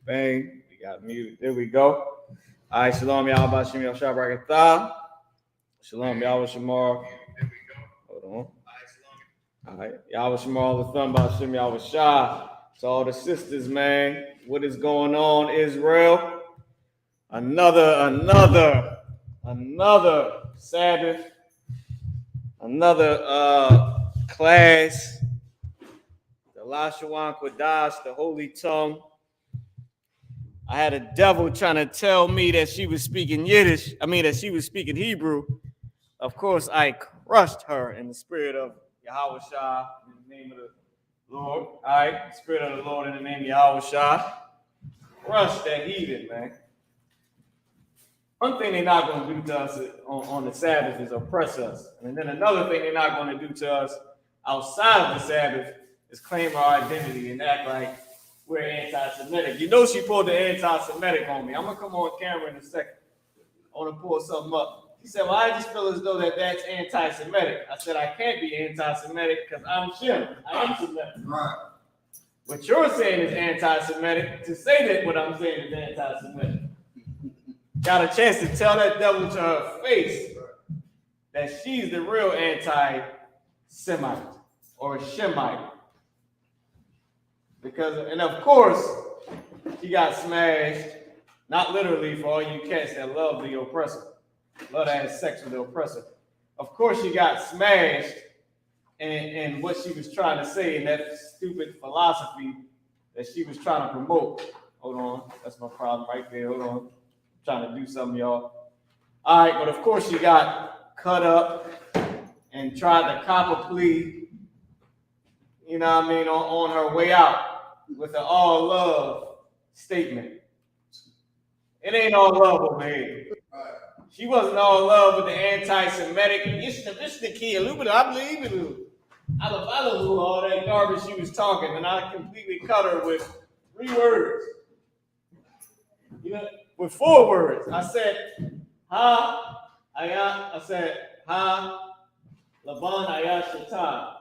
Bang. We got muted. There we go. All right. Shalom, y'all. Bashim, y'all. Shabrakatah. Shalom, y'all. Shamar. Hold on. All right. Y'all Shamar, the thumb, Bashim, y'all. Shah. To all the sisters, man. What is going on, Israel? Another Sabbath. Another class. The Lashawan Kodash, the Holy Tongue. I had a devil trying to tell me that she was speaking that she was speaking Hebrew. Of course, I crushed her in the spirit of Yahweh Shah, in the name of the Lord. All right, spirit of the Lord in the name of Yahweh Shah. Crush that heathen, man. One thing they're not going to do to us on the Sabbath is oppress us. And then another thing they're not going to do to us outside of the Sabbath is claim our identity and act like we're anti-Semitic. You know she pulled the anti-Semitic on me. I'm going to come on camera in a second. I want to pull something up. He said, well, I just feel as though that's anti-Semitic. I said, I can't be anti-Semitic because I'm Shem. I am Semitic. Right. What you're saying is anti-Semitic. To say that what I'm saying is anti-Semitic. Got a chance to tell that devil to her face that she's the real anti-Semite or Shemite. And of course, she got smashed, not literally for all you cats that love the oppressor, love to have sex with the oppressor. Of course, she got smashed in what she was trying to say in that stupid philosophy that she was trying to promote. Hold on, that's my problem right there. Hold on. Trying to do something, y'all. All right, but of course she got cut up and tried to cop a plea, you know what I mean, on her way out with an all love statement. It ain't all love over here. She wasn't all love with the anti-Semitic, all that garbage she was talking, and I completely cut her with 3 words. You know, with 4 words. I said, ha, Laban ayah shaitan.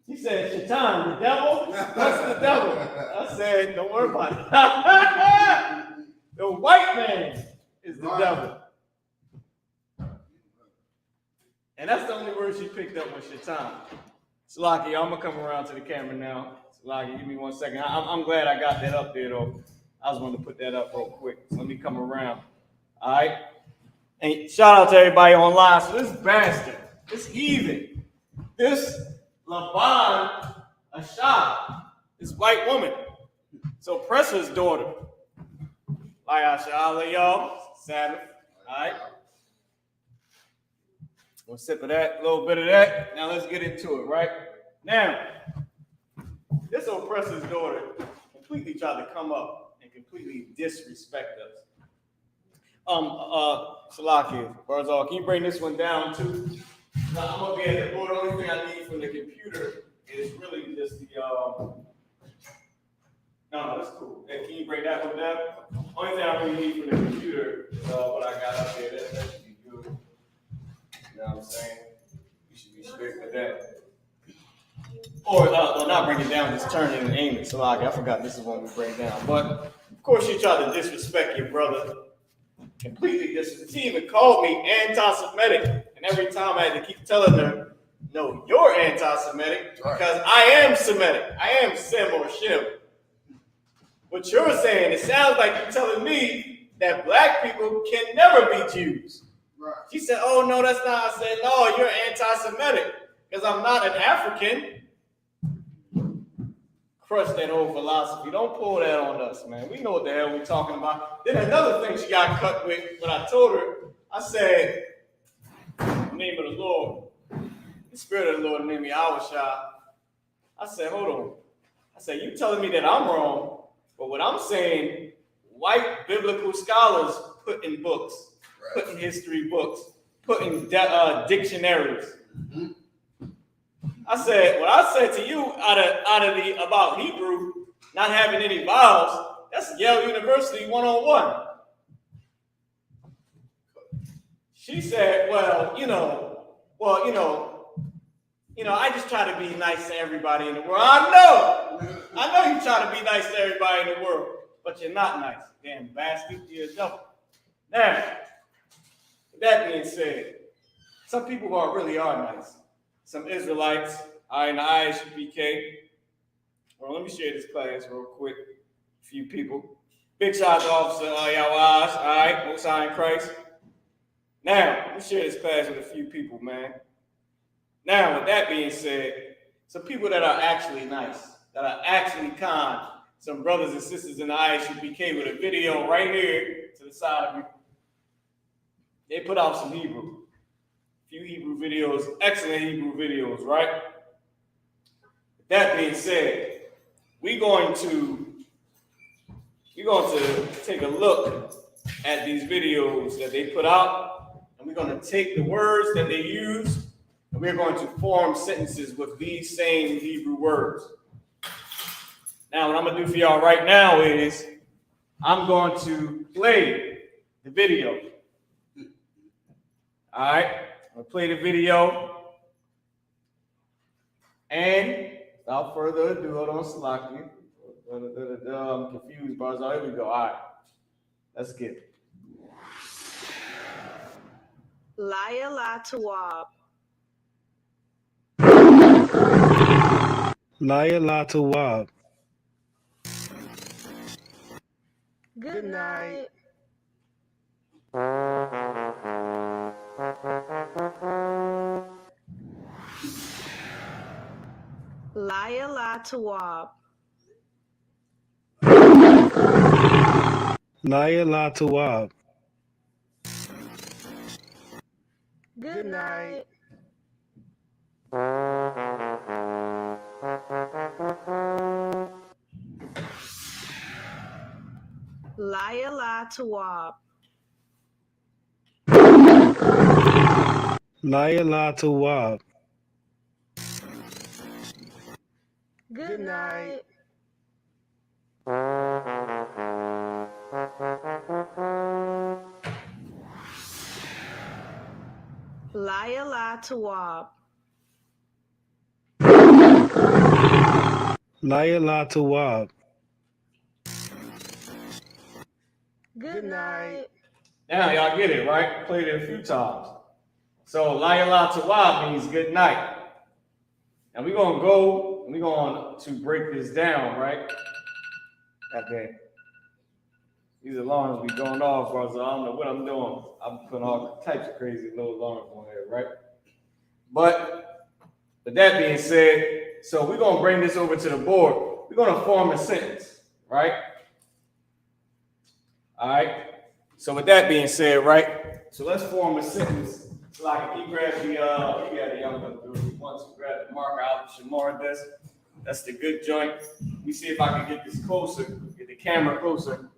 She said, shaitan, the devil? What's the devil? I said, don't worry about it. The white man is the devil. And that's the only word she picked up was shaitan. Salaki, I'm going to come around to the camera now. Salaki, give me 1 second. I'm glad I got that up there, though. I was going to put that up real quick. So let me come around. All right. And shout out to everybody online. So this bastard, this heathen, this Laban Ashad, this white woman. So Presser's daughter. Like Ashala, y'all. Sabbath. All right. We'll sip of that, a little bit of that. Now let's get into it, right? Now, this oppressor's daughter completely tried to come up and completely disrespect us. Salaki, Barzal, can you bring this one down too? Now, I'm gonna be at the board. The only thing I need from the computer is really just the no, that's cool. Hey, can you bring that one down? Only thing I really need from the computer is what I got up there. That should be good. You know what I'm saying? You should be straight with that. Or not bring it down, just turn it and aim it. So I forgot this is one we bring down. But of course, she tried to disrespect your brother. Completely disrespect. She even called me anti-Semitic. And every time I had to keep telling her, no, you're anti-Semitic because I am Semitic. I am Sem or Shem. What you're saying, it sounds like you're telling me that black people can never be Jews. Right. She said, oh, no, that's not. I said, no, you're anti-Semitic because I'm not an African. Crush that whole philosophy. Don't pull that on us, man. We know what the hell we're talking about. Then another thing she got cut with, when I told her, I said, in the name of the Lord, the Spirit of the Lord, in the name of Yahweh Shah. I said, hold on. I said, you telling me that I'm wrong, but what I'm saying, white biblical scholars put in books, put in history books, put in dictionaries. Mm-hmm. I said, what I said to you about Hebrew not having any vowels, that's Yale University 101. She said, well, I just try to be nice to everybody in the world. I know you try to be nice to everybody in the world. but you're not nice. Damn bastard, you're a devil. Now, with that being said, some people really are nice. Some Israelites are in the Isupk. Well, let me share this class real quick. A few people. Big shout out to Officer Yawaz, all right, Most High in Christ. Now, let me share this class with a few people, man. Now, with that being said, some people that are actually nice, that are actually kind, some brothers and sisters in the Isupk with a video right here to the side of me. They put out some Hebrew. A few Hebrew videos, excellent Hebrew videos, right? With that being said, we're going to take a look at these videos that they put out, and we're going to take the words that they use, and we're going to form sentences with these same Hebrew words. Now, what I'm going to do for y'all right now is I'm going to play the video. All right, I'm going to play the video. And without further ado, hold on, Salaki. I'm confused, bros. Oh, here we go. All right, let's get it. Laya La Tawab. Laya La Tawab. Good night. Laya La Tawab. Laya La Tawab. Good night. Laya La Tawab. Laya La Tawab. Good night. Laya La Tawab. Laya La Tawab. Good night. Now, y'all get it, right? Played it a few times. So, Laya La Tawab means good night. And we're going to break this down, right? Okay. These alarms be going off, bro, so I don't know what I'm doing. I'm putting all types of crazy little alarms on here, right? But with that being said, so we're going to bring this over to the board. We're going to form a sentence, right? All right. So with that being said, right? So let's form a sentence. So like if you grab the, you got the young one through once you grab the marker out, Shamar does. That's the good joint. Let me see if I can get this closer, get the camera closer.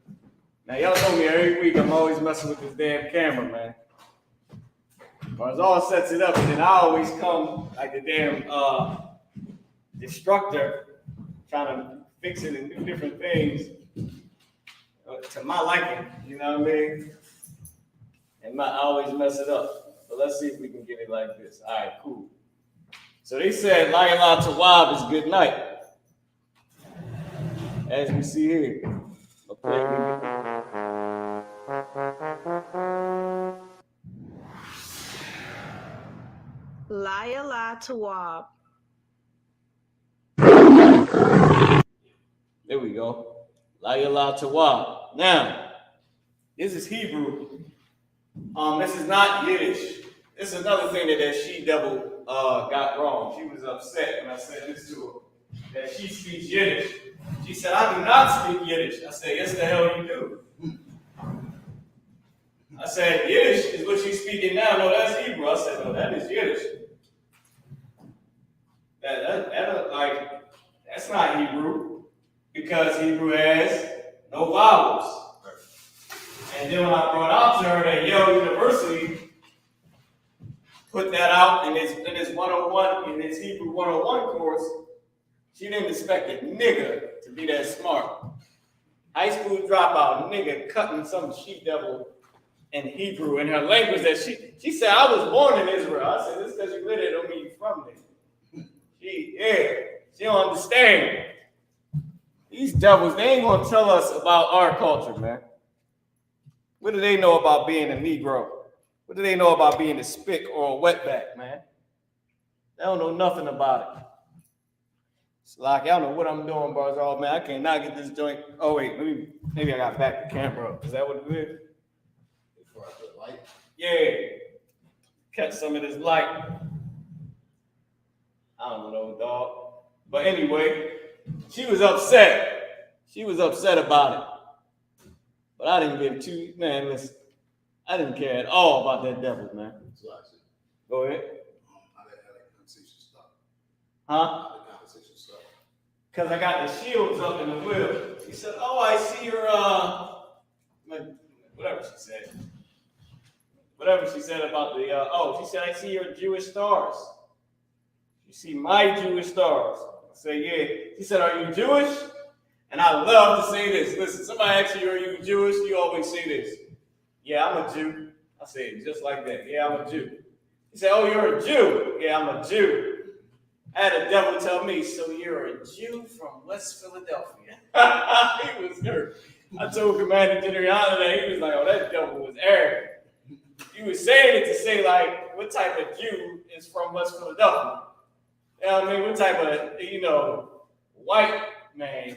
Now y'all know me every week. I'm always messing with this damn camera, man. But all sets it up, and then I always come like the damn destructor, trying to fix it and do different things to my liking. You know what I mean? And I always mess it up. So let's see if we can get it like this. All right, cool. So they said, Laya La Tawab is good night. As we see here. Laya La Tawab. There we go. Laya La Tawab. Now, this is Hebrew. This is not Yiddish. This is another thing that she-devil got wrong. She was upset when I said this to her, that she speaks Yiddish. She said, I do not speak Yiddish. I said, yes, the hell you do. I said, Yiddish is what she's speaking now. No, that's Hebrew. I said, no, that is Yiddish. That's not Hebrew, because Hebrew has no vowels. And then when I brought out to her that Yale University put that out in its 101, in its Hebrew 101 course, she didn't expect a nigga to be that smart. High school dropout nigga cutting some she-devil in Hebrew in her language that she said, I was born in Israel. I said, this because you live there don't mean you from there. She don't understand. These devils, they ain't gonna tell us about our culture, man. What do they know about being a Negro? What do they know about being a spick or a wetback, man? They don't know nothing about it. It's like, I don't know what I'm doing, bros. Oh, man, I cannot get this joint. Oh, wait, maybe I got back the camera up. Is that what it is? Before I put light. Yeah. Catch some of this light. I don't know, dog. But anyway, she was upset. She was upset about it. But I didn't give two, man, listen. I didn't care at all about that devil, man. Go ahead. How that conversation stop? Huh? How the conversation stop? Because I got the shields up in the wheel. He said, oh, I see your, whatever she said. Whatever she said about the, she said, I see your Jewish stars. You see my Jewish stars. I say, yeah. She said, are you Jewish? And I love to say this. Listen, somebody asks you, are you Jewish? You always say this. Yeah, I'm a Jew. I say it just like that. Yeah, I'm a Jew. He said, oh, you're a Jew. Yeah, I'm a Jew. I had a devil tell me, so you're a Jew from West Philadelphia. He was hurt. I told Commander General that. He was like, oh, that devil was arrogant. He was saying it to say, like, what type of Jew is from West Philadelphia? You know what I mean? What type of, white man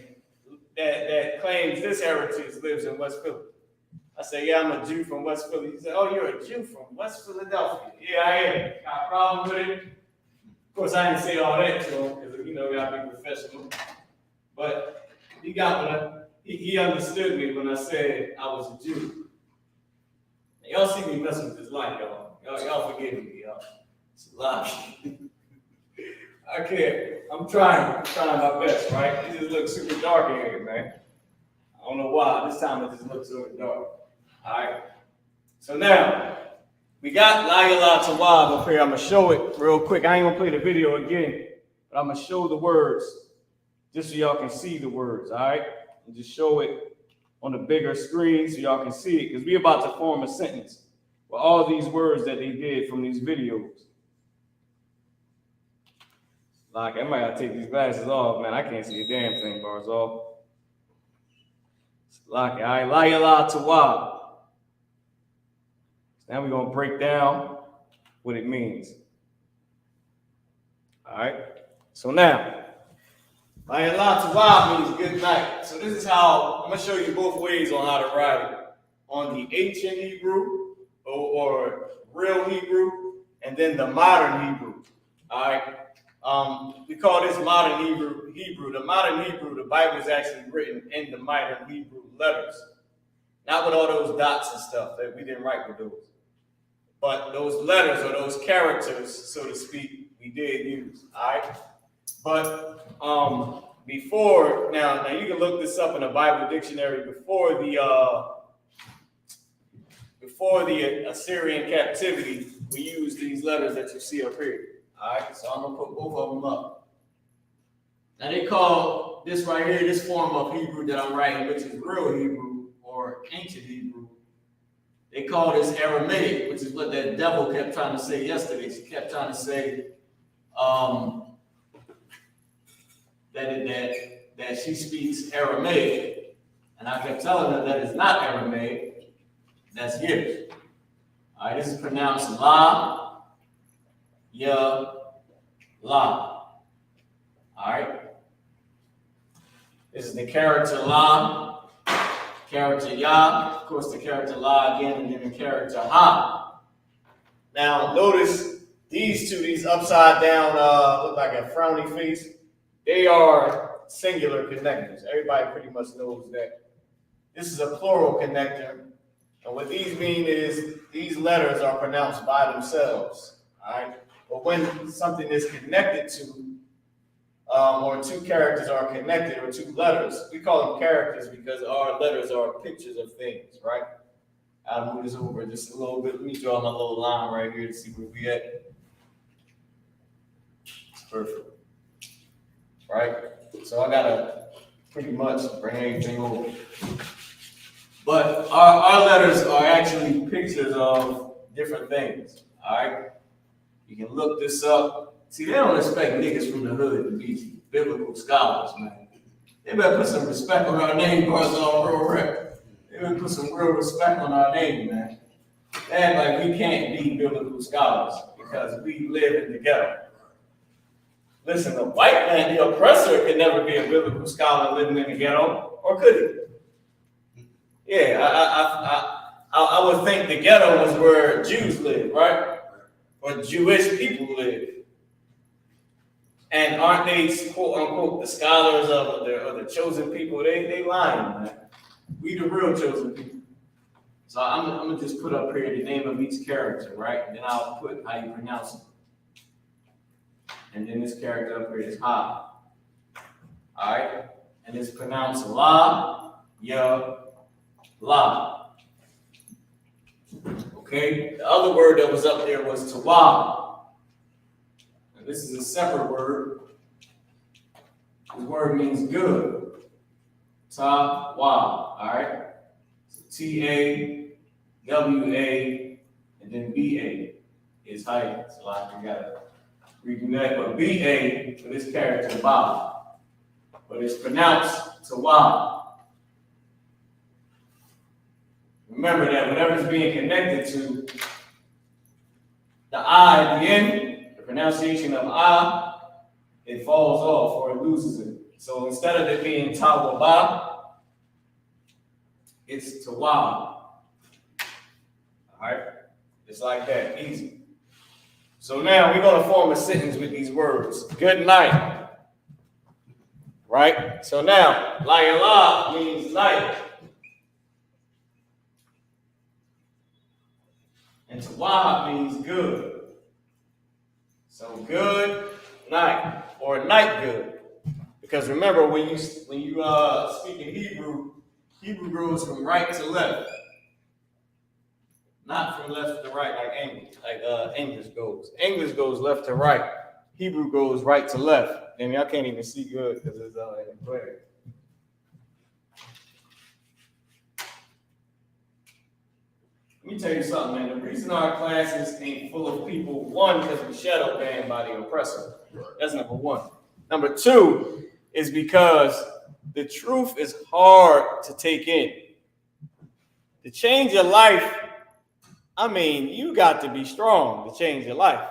that claims this heritage lives in West Philly? I say, yeah, I'm a Jew from West Philly. He said, oh, you're a Jew from West Philadelphia. Yeah, I am. Got a problem with it? Of course, I didn't say all that to him because, you gotta be professional. But he understood me when I said I was a Jew. And y'all see me messing with this light, y'all. Y'all forgive me, y'all. It's a lot. I can't. I'm trying my best, right? It just looks super dark in here, man. I don't know why. This time it just looks super dark. All right. So now we got La Tawab up here. I'm gonna show it real quick. I ain't gonna play the video again, but I'm gonna show the words just so y'all can see the words. All right. And just show it on the bigger screen so y'all can see it, because we're about to form a sentence with all these words that they did from these videos. Like, I might have to take these glasses off, man. I can't see a damn thing, bars off. Like, all right, La Tawab. Now we're going to break down what it means. All right. So now, La Tawab means good night. So this is how, I'm going to show you both ways on how to write it. On the ancient Hebrew, or real Hebrew, and then the modern Hebrew. All right. We call this modern Hebrew. The modern Hebrew, the Bible is actually written in the modern Hebrew letters. Not with all those dots and stuff that we didn't write with those. But those letters or those characters, so to speak, we did use. All right. But before, now you can look this up in a Bible dictionary. Before the Assyrian captivity, we used these letters that you see up here. All right, so I'm gonna put both of them up. Now they call this right here, this form of Hebrew that I'm writing, which is real Hebrew or ancient Hebrew. They call this Aramaic, which is what that devil kept trying to say yesterday. She kept trying to say that she speaks Aramaic, and I kept telling her that it's not Aramaic, that's Yiddish. All right, this is pronounced La. Ya, La. All right. This is the character La, character Ya, of course the character La again, and then the character Ha. Now notice these two, these upside down, look like a frowny face. They are singular connectors. Everybody pretty much knows that. This is a plural connector, and what these mean is these letters are pronounced by themselves. All right. But when something is connected to, or two characters are connected, or two letters, we call them characters because our letters are pictures of things, right? I'll move this over just a little bit. Let me draw my little line right here to see where we at. Perfect. Right? So I gotta pretty much bring everything over. But our letters are actually pictures of different things, all right? You can look this up. See, they don't expect niggas from the hood to be biblical scholars, man. They better put some respect on our name, because all real rap. They better put some real respect on our name, man. They act like we can't be biblical scholars because we live in the ghetto. Listen, the white man, the oppressor, could never be a biblical scholar living in the ghetto, or could he? Yeah, I would think the ghetto was where Jews live, right? Or Jewish people live. And aren't they, quote unquote, the scholars of the chosen people? They lying, man. We the real chosen people. So I'm gonna just put up here the name of each character, right? And then I'll put how you pronounce it. And then this character up here is Ha. Alright? And it's pronounced La, Ya, La. Okay? The other word that was up there was Tawa. And this is a separate word. This word means good. Ta-wa. Alright? So T-A-W-A and then B-A is height. So like you gotta redo that, but B-A for this character, Ba. But it's pronounced Tawa. Remember that whatever is being connected to the I at the end, the pronunciation of I, it falls off or it loses it. So instead of it being Tawaba, it's Tawa. All right? It's like that, easy. So now we're going to form a sentence with these words. Good night. Right? So now, Layala means night. And Tawa means good. So good night or night good. Because remember, when you speak in Hebrew, Hebrew goes from right to left. Not from left to right like English goes. English goes left to right. Hebrew goes right to left. And y'all can't even see good because it's in glare. Let me tell you something, man. The reason our classes ain't full of people, one, because we shadow banned by the oppressor. That's number one. Number two is because the truth is hard to take in. To change your life, I mean, you got to be strong to change your life.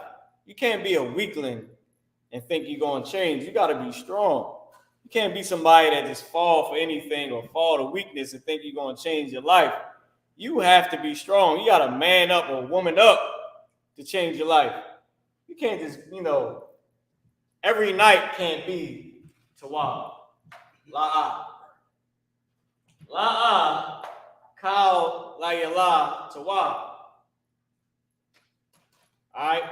You can't be a weakling and think you're going to change. You got to be strong. You can't be somebody that just fall for anything or fall to weakness and think you're going to change your life. You have to be strong. You got to man up or woman up to change your life. You can't just, every night can't be Tawa. La'a. La'a. Kal Layala Tawa. Alright?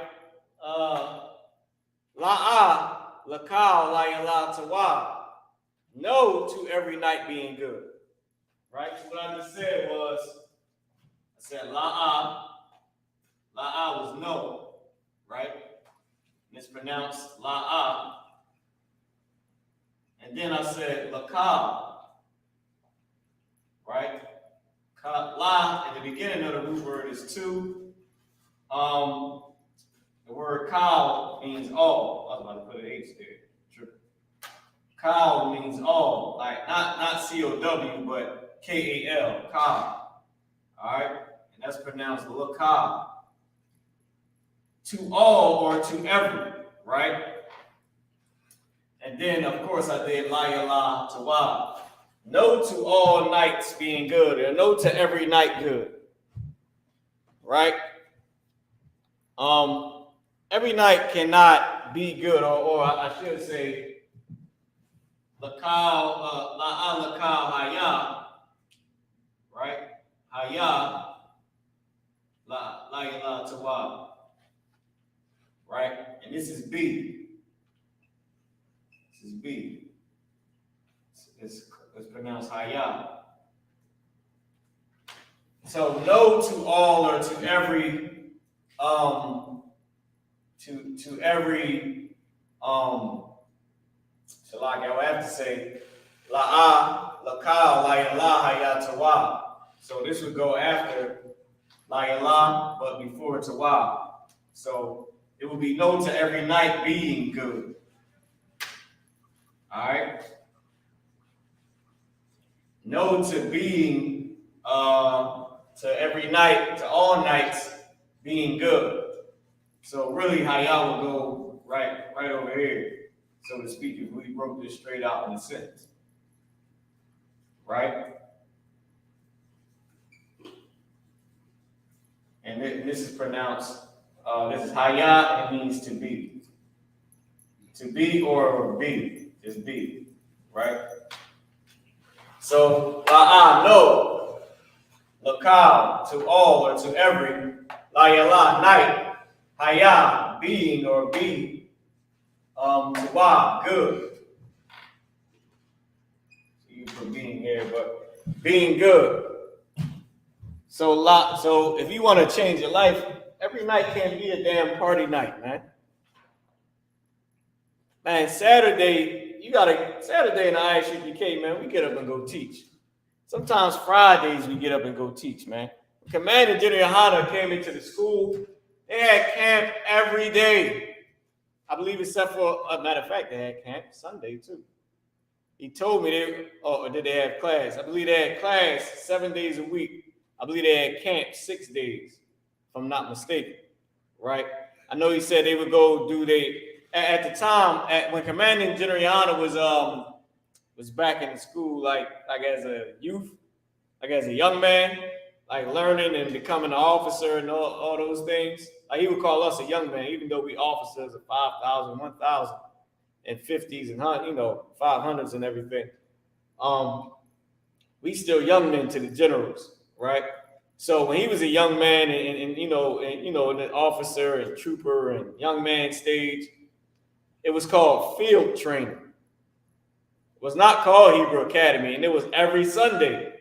La'a. Lakal Layala Tawa. No to every night being good. Right? So what I just said was, I said La'a. La'a was no. Right? And it's pronounced La'a. And then I said Lakal. Right? La, in the beginning of the root word is two. The word kal means all. I was about to put an H there. True. Kal means all. Like not C-O-W, but K-A-L. Kal. Alright? And that's pronounced lakal. To all or to every, right? And then of course I did la ya la tawa. No to all nights being good, or no to every night good. Right? Every night cannot be good, or I should say, lakal, la'a lakal haya, right? Haya, la la tawa, right? And this is B. This is B. It's pronounced haya. So no to all or to every to every so like I would have to say la'a lakal la yala haya tawa. So this would go after la yala but before tawa. So it would be no to every night being good. All right. no to being, to every night, to all nights being good. So really how y'all would go right over here, so to speak, if we broke this straight out in a sentence. Right? And this is pronounced, this is hayat, it means to be. To be or be, just be, right? So, la'ah, no. Lakal, to all or to every. Layala, night. Hayat, being or be. Tawab, good. So you put being here, but being good. So if you want to change your life, every night can't be a damn party night, man. Man, Saturday in the ISUPK, man, we get up and go teach. Sometimes Fridays we get up and go teach, man. Commander General Hanna came into the school, they had camp every day. I believe except for, a matter of fact, they had camp Sunday too. He told me did they have class? I believe they had class 7 days a week. I believe they had camp 6 days, if I'm not mistaken, right? I know he said they would go do at the time, when Commanding General Yana was back in school, like as a youth, like as a young man, like learning and becoming an officer and all those things. Like he would call us a young man, even though we officers of 5,000, 1,000, and 50s and 500s and everything. We still young men to the generals, right? So when he was a young man and an officer and trooper and young man stage, it was called field training. It was not called Hebrew Academy, and it was every Sunday.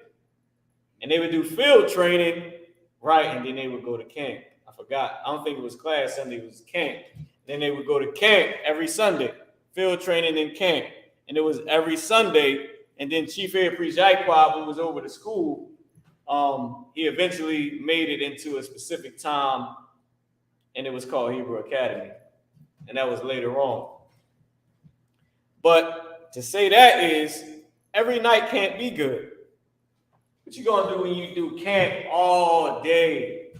And they would do field training, right? And then they would go to camp. I forgot. I don't think it was class Sunday, it was camp. Then they would go to camp every Sunday, field training in camp. And it was every Sunday. And then Chief Air Priest Jaquab, who was over the school, he eventually made it into a specific time, and it was called Hebrew Academy. And that was later on. But to say that is, every night can't be good. What you gonna do when you do camp all day?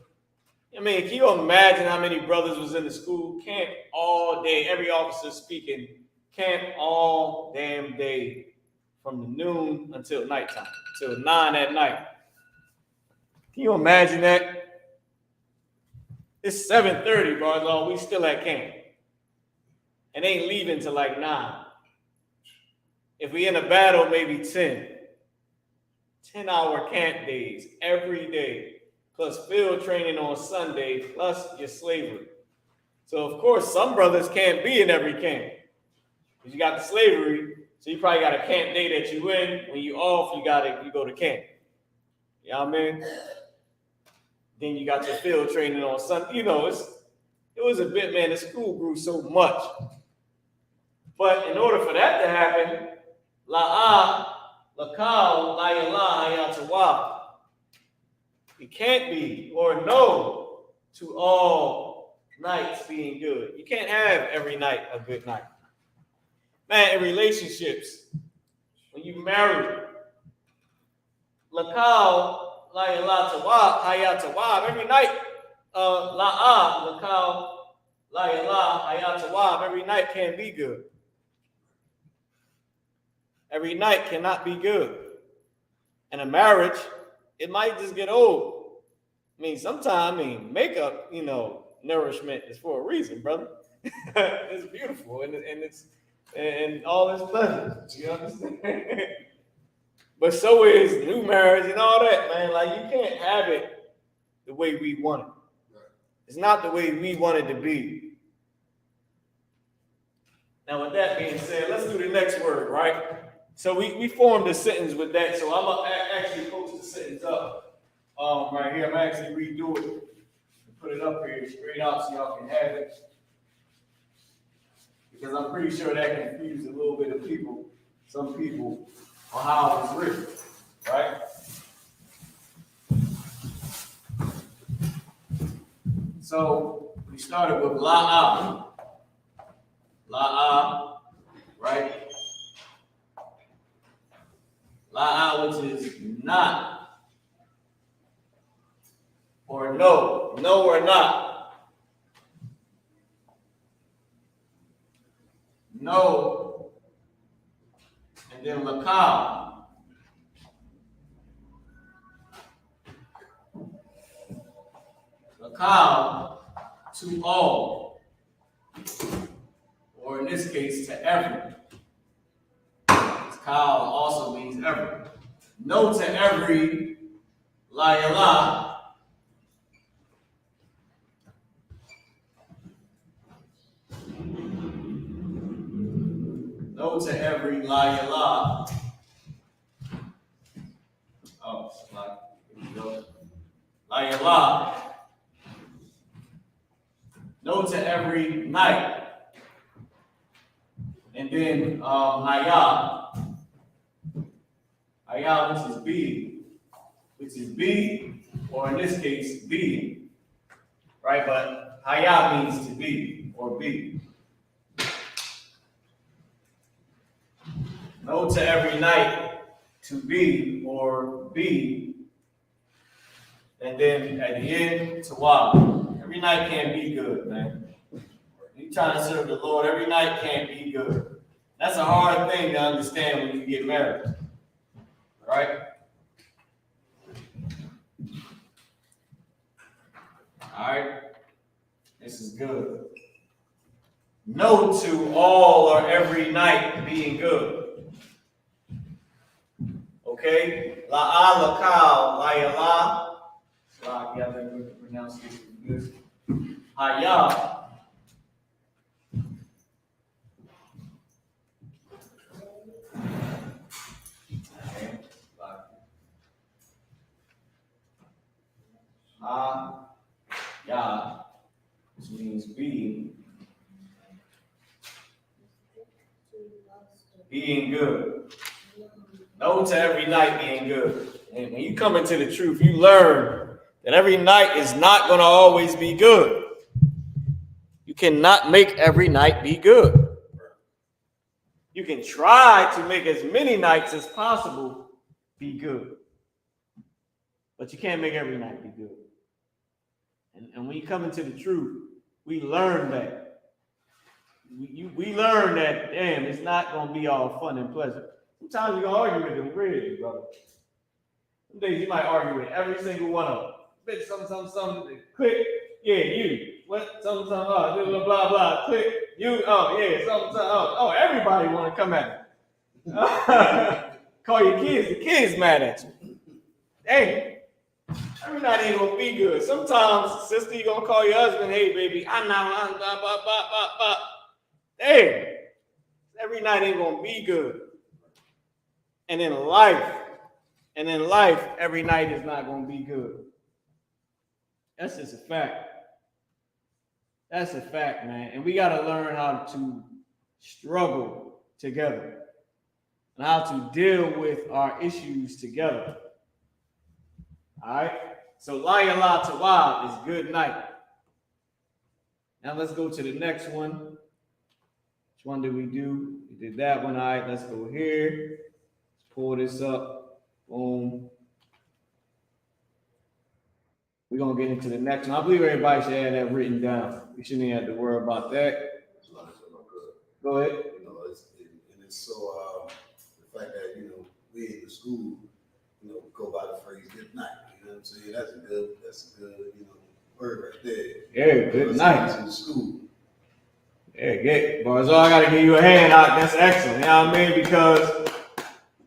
I mean, can you imagine how many brothers was in the school? Camp all day, every officer speaking, camp all damn day, from the noon until nighttime, till 9 at night. Can you imagine that? It's 7:30, bro. We still at camp. And ain't leaving till like 9. If we in a battle, maybe 10. 10-hour camp days every day, plus field training on Sunday, plus your slavery. So of course, some brothers can't be in every camp. Because you got the slavery, so you probably got a camp day that you in. When you off, you go to camp. You know what I mean? Then you got your field training on Sunday. It was a bit, man, the school grew so much. But in order for that to happen, la'ah, lakal, layala, hayatawab. It can't be, or no, to all nights being good. You can't have every night a good night. Man, in relationships, when you marry, lakal, layala, hayatawab, every night, la'ah, lakal, layala, hayatawab, every night can't be good. Every night cannot be good. And a marriage, it might just get old. Sometimes, makeup, nourishment is for a reason, brother. It's beautiful and it's and all its pleasure. You understand? But so is new marriage and all that, man. Like, you can't have it the way we want it. It's not the way we want it to be. Now, with that being said, let's do the next word, right? So we formed a sentence with that. So I'm gonna actually post the sentence up right here. I'm gonna actually redo it and put it up here straight out so y'all can have it. Because I'm pretty sure that confused a little bit of people, some people, on how it was written, right? So we started with la'ah. La'ah, right? la'a, which is not, or no, no or not. No, and then lakal. Lakal, to all, or in this case, to every. Kal also means every. No to every, la yala. No to every, la yala. Oh, here we go. La yala. No to every night. And then hayah. Hayah, which is be, or in this case, being. Right? But hayah means to be or be. No to every night, to be or be. And then at the end, to wow. Every night can't be good, man. You trying to serve the Lord, every night can't be good. That's a hard thing to understand when you get married. Right? Alright? This is good. No to all or every night being good. Okay? La'a, lakal, layala. Yeah, I think we pronounce this good. Hayah. Ya, which means being good. No to every night being good. And when you come into the truth, you learn that every night is not going to always be good. You cannot make every night be good. You can try to make as many nights as possible be good. But you can't make every night be good. And when you come into the truth, we learn that. We learn that, damn, it's not going to be all fun and pleasant. Sometimes you're going to argue with them, really, brother. Some days you might argue with every single one of them. Bitch, something, click, yeah, you. What, something, blah, blah, blah, click, you, oh, yeah, something, oh, everybody want to come at you. Call your kids, the kids mad at you. Dang. Every night ain't gonna be good. Sometimes, sister, you gonna call your husband, hey, baby, I'm not, Damn. Every night ain't gonna be good. And in life, every night is not gonna be good. That's just a fact. That's a fact, man. And we gotta learn how to struggle together and how to deal with our issues together. All right? So, la yala tawab is good night. Now, let's go to the next one. Which one did we do? We did that one. All right, let's go here. Let's pull this up. Boom. We're going to get into the next one. I believe everybody should have that written down. We shouldn't even have to worry about that. Go ahead. You know, it's so, the fact that, we in the school, go by the phrase good night. You know what I'm saying? That's a good, word right there. Yeah, good night. In school. Yeah, boys, all I got to give you a hand out. That's excellent. You know what I mean?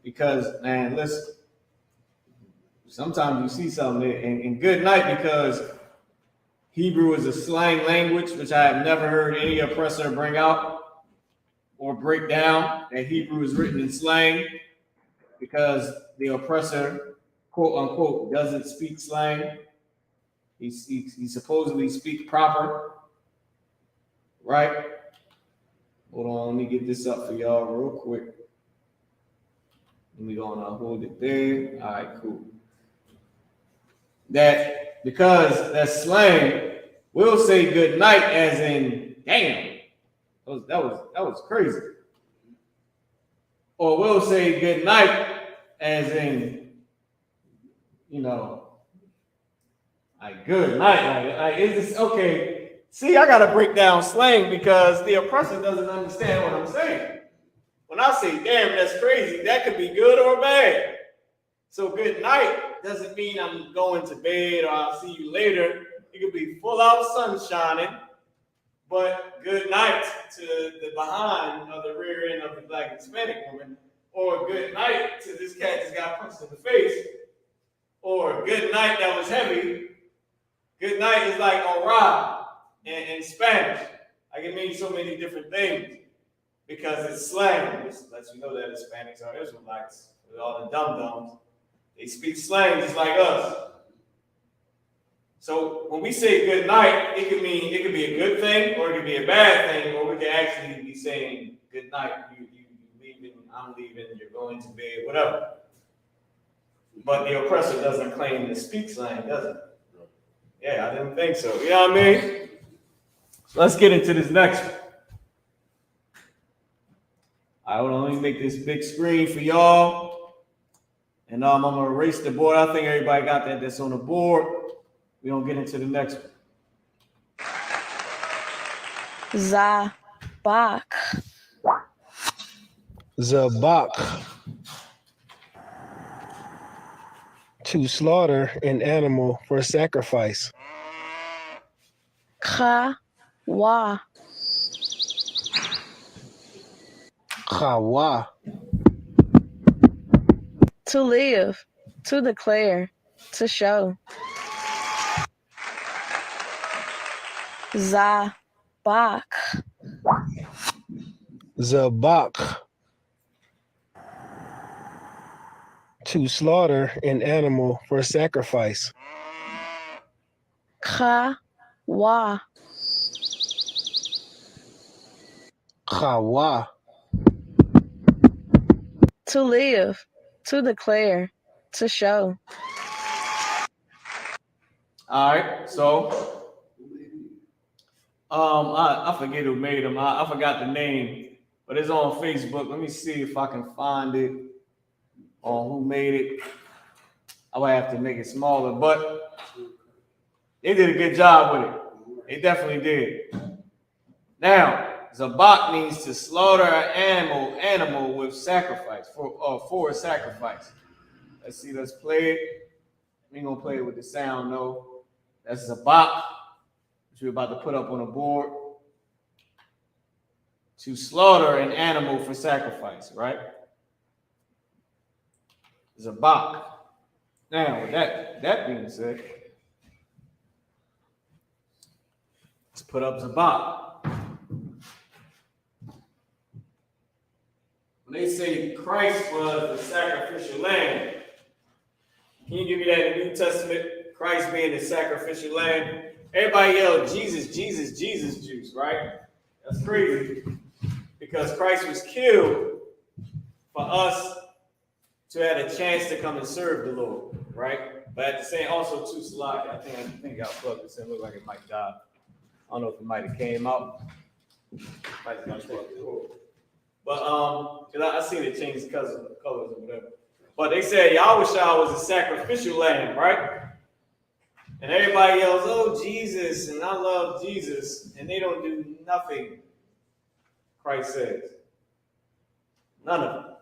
Because, man, listen. Sometimes you see something and good night, because Hebrew is a slang language, which I have never heard any oppressor bring out or break down, that Hebrew is written in slang, because the oppressor, quote unquote, doesn't speak slang. He supposedly speaks proper, right? Hold on, let me get this up for y'all real quick. Let me go on and hold it there. All right, cool. That because that's slang, we'll say good night as in damn. That was crazy. Or we'll say good night as in, like good night. Like is this okay? See, I gotta break down slang because the oppressor doesn't understand what I'm saying. When I say, damn, that's crazy, that could be good or bad. So good night doesn't mean I'm going to bed or I'll see you later. It could be full out sun shining, but good night to the behind or the rear end of the black Hispanic woman, or good night to this cat that got punched in the face, or good night that was heavy. Good night is like hurrah in Spanish. Like it means so many different things because it's slang. This lets you know that Hispanics are Israelites. With all the dum-dums, they speak slang just like us. So when we say good night, it could be a good thing or it could be a bad thing, or we could actually be saying good night. You leaving, I'm leaving, you're going to bed, whatever. But the oppressor doesn't claim to speak slang, does it? Yeah, I didn't think so. You know what I mean? Let's get into this next one. All right, hold on, let me make this big screen for y'all. And I'm gonna erase the board. I think everybody got that's on the board. We're gonna get into the next one. Zabak. Zabak. To slaughter an animal for sacrifice. Kawa. Chawa. To live. To declare. To show. Zabak. Zabak. To slaughter an animal for sacrifice. Kawa. Chawa. To live. To declare. To show. All right, so I forget who made them. I forgot the name, but it's on Facebook. Let me see if I can find it on who made it. I would have to make it smaller, but they did a good job with it. They definitely did. Now, zabak means to slaughter an animal with sacrifice for a sacrifice. Let's see. Let's play it. We ain't gonna play it with the sound, no. That's zabak, which we're about to put up on the board. To slaughter an animal for sacrifice, right? Zabak. Now, with that being said, let's put up zabak. When they say Christ was the sacrificial lamb, can you give me that in the New Testament? Christ being the sacrificial lamb. Everybody yell Jesus, Jesus, Jesus juice, right? That's crazy. Because Christ was killed for us to have a chance to come and serve the Lord, right? But at the same, also too, Salaki, I think I'll plug this in. Look like it might die. I don't know if it might have came out. Might have got plugged in. But I seen it change colors or whatever. But they said Yahushua was a sacrificial lamb, right? And everybody yells, "Oh Jesus!" and I love Jesus, and they don't do nothing. Christ says, none of them.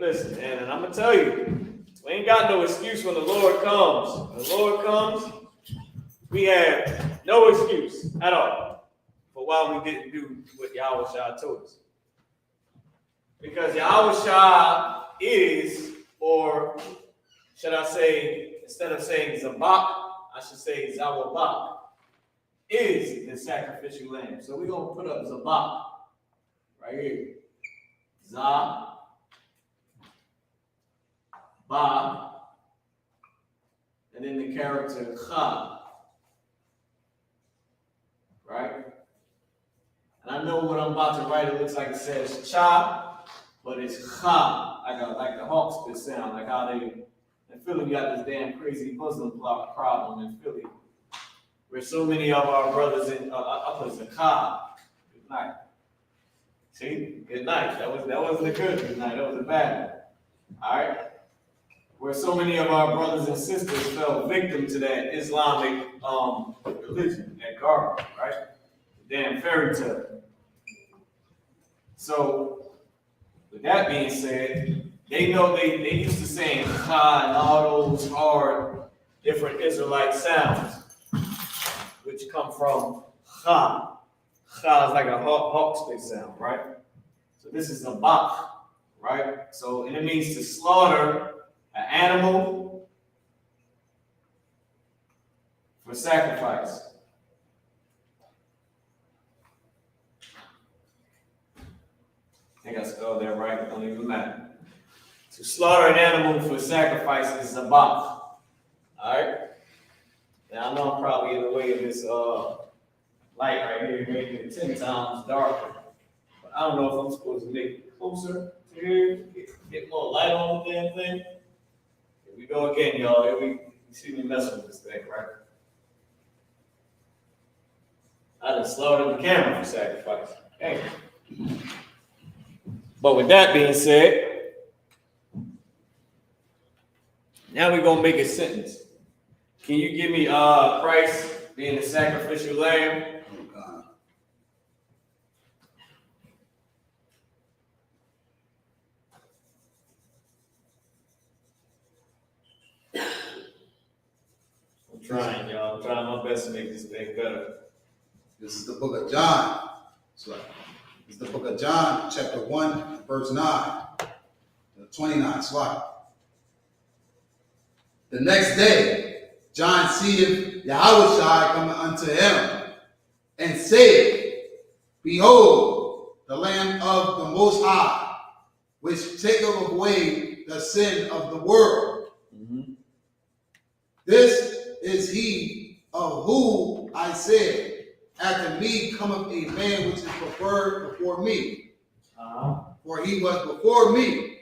Listen, and I'm gonna tell you, we ain't got no excuse when the Lord comes. When the Lord comes, we have no excuse at all for why we didn't do what Yahushua told us. Because Yahushua is, or should I say, instead of saying Zabak, I should say Zawabak, is the sacrificial lamb. So we're going to put up Zabak right here. Za, Ba, and then the character Cha. Right? And I know what I'm about to write, it looks like it says Cha, but it's Cha. Like the Hawks spit sound, like how they, in Philly, we got this damn crazy Muslim problem in Philly, where so many of our brothers in, I put Zakah, good night. See, good night. That wasn't a good night. That was a bad one. All right. Where so many of our brothers and sisters fell victim to that Islamic religion, that garbage, right? The damn fairy tale. So, with that being said, they know they used to saying "ha" and all those hard, different Israelite sounds, which come from "ha." "Ha" is like a hawk stick sound, right? So this is a bach, right? So, and it means to slaughter an animal for sacrifice. I think I spelled that right, it don't even matter. To slaughter an animal for sacrifice is a bach. Alright? Now I know I'm probably in the way of this light right here, making it 10 times darker. But I don't know if I'm supposed to make it closer to here, get more light on the damn thing. Here we go again, y'all. Here we see me messing with this thing, right? I done slaughtered the camera for sacrifice. Hey. But with that being said, now we're gonna make a sentence. Can you give me Christ being the sacrificial lamb? I'm trying, y'all. I'm trying my best to make this thing better. This is the book of John. It's the book of John, chapter 1, verse 9, 29, slide. The next day, John seeth Yahushua coming unto him, and said, Behold, the Lamb of the Most High, which taketh away the sin of the world. Mm-hmm. This is he of whom I said, After me cometh a man which is preferred before me. For he was before me,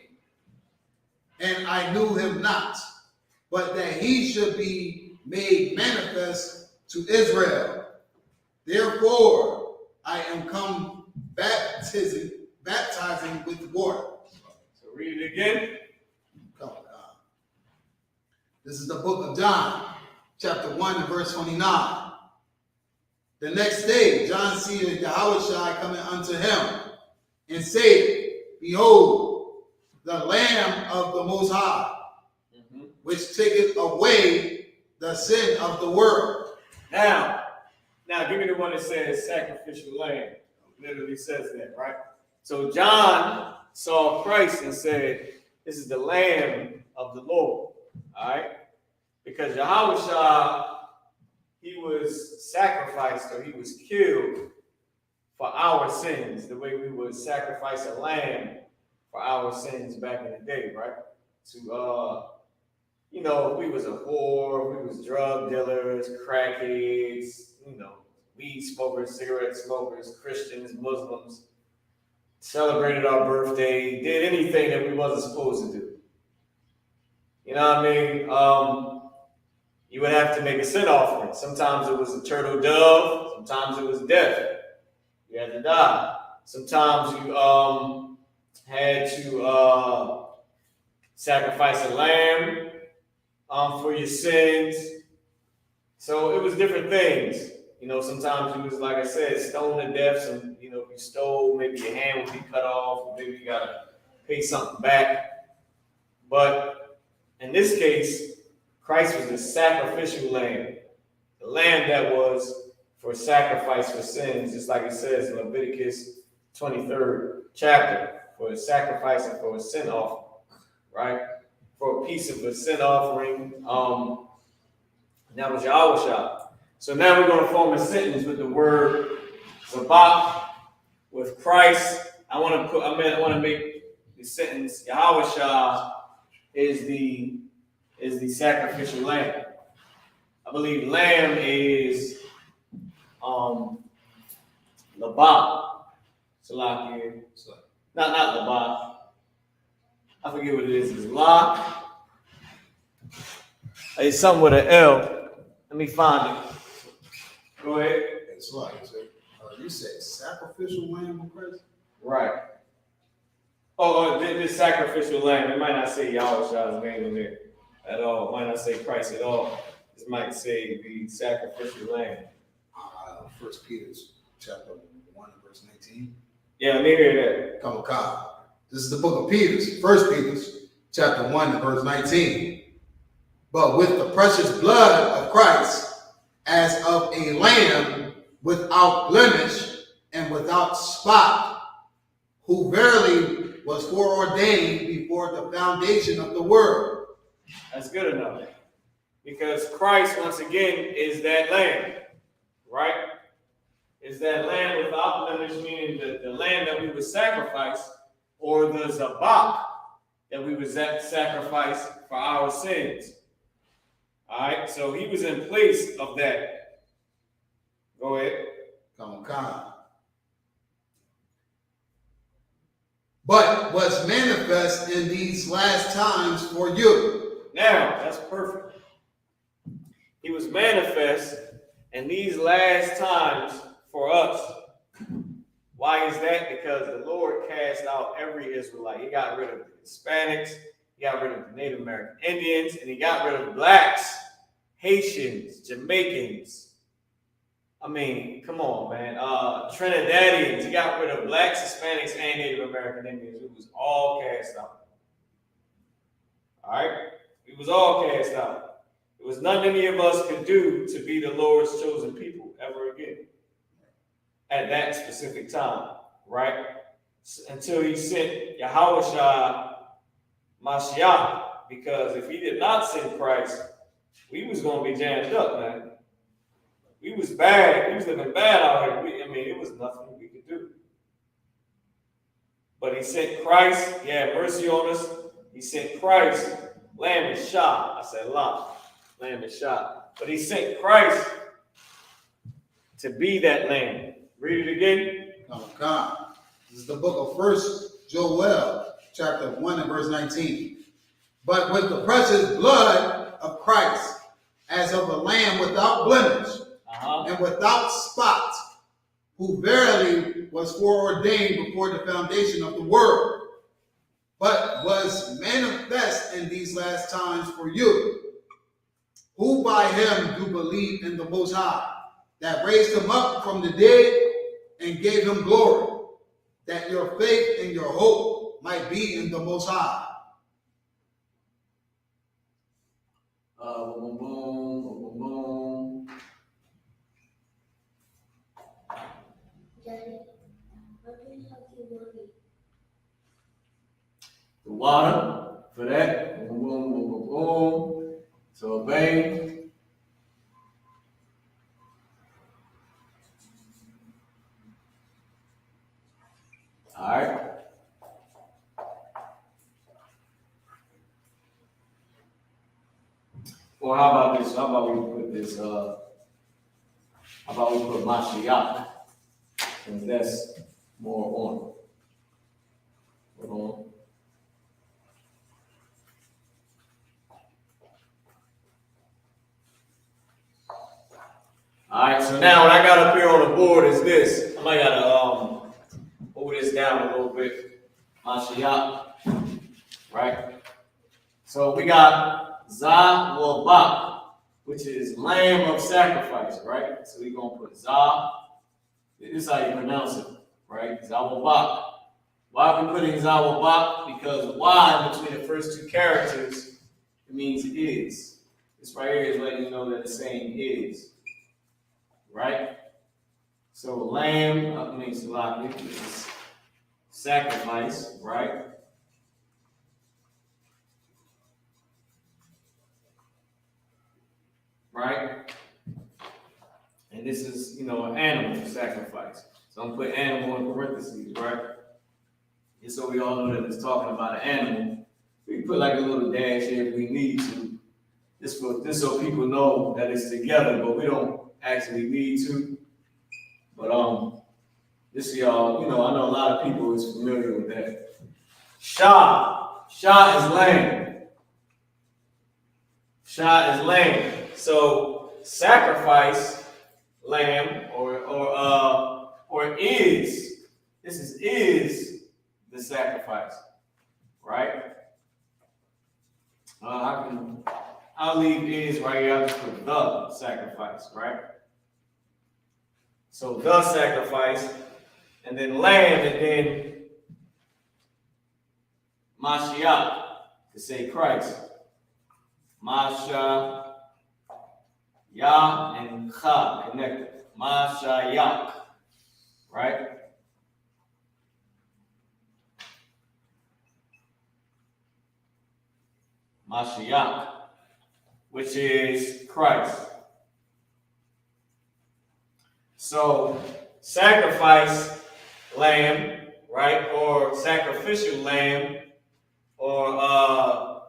and I knew him not, but that he should be made manifest to Israel. Therefore I am come baptizing with water. So read it again. Come on. This is the book of John, chapter 1 and verse 29. The next day, John seeth Yahushua coming unto him, and said, Behold, the Lamb of the Most High, which taketh away the sin of the world. Now, give me the one that says sacrificial lamb. Literally says that, right? So John saw Christ and said, this is the Lamb of the Lord. All right? Because Yahushua, he was sacrificed, or he was killed for our sins, the way we would sacrifice a lamb for our sins back in the day, right? To, if we was a whore, we was drug dealers, crackheads, weed smokers, cigarette smokers, Christians, Muslims, celebrated our birthday, did anything that we wasn't supposed to do. You know what I mean? You would have to make a sin offering. Sometimes it was a turtle dove. Sometimes it was death. You had to die. Sometimes you had to sacrifice a lamb for your sins. So it was different things. Sometimes it was, like I said, stoned to death. Some, if you stole, maybe your hand would be cut off, or maybe you gotta pay something back. But in this case, Christ was the sacrificial lamb, the lamb that was for sacrifice for sins, just like it says in Leviticus 23rd chapter, for a sacrifice and for a sin offering, right? For a piece of a sin offering, that was Yahushua. So now we're going to form a sentence with the word Isupk with Christ. I want to make the sentence Yahushua is the sacrificial lamb. I believe lamb is labah. Salakia. Not labah. I forget what it is. It's la. It's something with an L. Let me find it. Go ahead. It's like, you said sacrificial lamb of Christ? Right. This sacrificial lamb, it might not say Yahweh's name in there at all. It might not say Christ at all. It might say the sacrificial lamb. 1 Peter chapter 1 and verse 19. Yeah, let me hear that. Come on, God. This is the book of Peter, 1 Peter chapter 1 and verse 19. But with the precious blood of Christ, as of a lamb without blemish and without spot, who verily was foreordained before the foundation of the world. That's good enough. Because Christ, once again, is that lamb, right? Is that lamb without blemish, meaning the lamb that we would sacrifice, or the zabak that we would sacrifice for our sins. All right, so he was in place of that. Go ahead. Come on, God. But was manifest in these last times for you. Now, that's perfect. He was manifest in these last times for us. Why is that? Because the Lord cast out every Israelite. He got rid of the Hispanics, he got rid of the Native American Indians, and he got rid of blacks, Haitians, Jamaicans. I mean, come on, man. Trinidadians. He got rid of blacks, Hispanics, and Native American Indians. It was all cast out. All right? It was all cast out. It was nothing any of us could do to be the Lord's chosen people ever again at that specific time, right? Until he sent Yahweh Mashiach, because if he did not send Christ, we was going to be jammed up, man. We was bad. We was living bad out here. It was nothing we could do. But he sent Christ. He had mercy on us. He sent Christ. Lamb is shot. I said lot. Lamb is shot. But he sent Christ to be that lamb. Read it again. Oh, God. This is the book of 1 Joel, chapter 1 and verse 19. But with the precious blood of Christ, as of a lamb without blemish, and without spot, who verily was foreordained before the foundation of the world, but was manifest in these last times for you, who by him do believe in the Most High, that raised him up from the dead and gave him glory, that your faith and your hope might be in the Most High. Boom, boom, boom, boom, boom. The water for that. Boom, boom, boom, boom, boom. To obey. All right. Or how about this? How about we put this? How about we put Mashiach? Because that's more on. Hold on. All right, so now what I got up here on the board is this. I might gotta move this down a little bit. Mashiach, right? So we got Zawabak, which is lamb of sacrifice, right? So we're gonna put Za. This is how you pronounce it, right? Zawabak. Why are we putting Zawabak? Because Y between the first two characters, it means is. This right here is letting you know that it's saying is. Right? So lamb, salaki, this is sacrifice, right? Right? And this is, an animal sacrifice. So I'm gonna put animal in parentheses, right? And so we all know that it's talking about an animal. We can put like a little dash here if we need to. This so people know that it's together, but we don't actually need to. But this y'all, I know a lot of people is familiar with that. Shah is lamb. Shah is lamb. So sacrifice lamb or is This is the sacrifice, right? I'll leave is right here. I'll just put the sacrifice, right? So the sacrifice, and then lamb, and then Mashiach, to say Christ. Masha, Yah, and Cha connected. Mashiach, right? Mashiach, which is Christ. So, sacrifice lamb, right? Or sacrificial lamb, or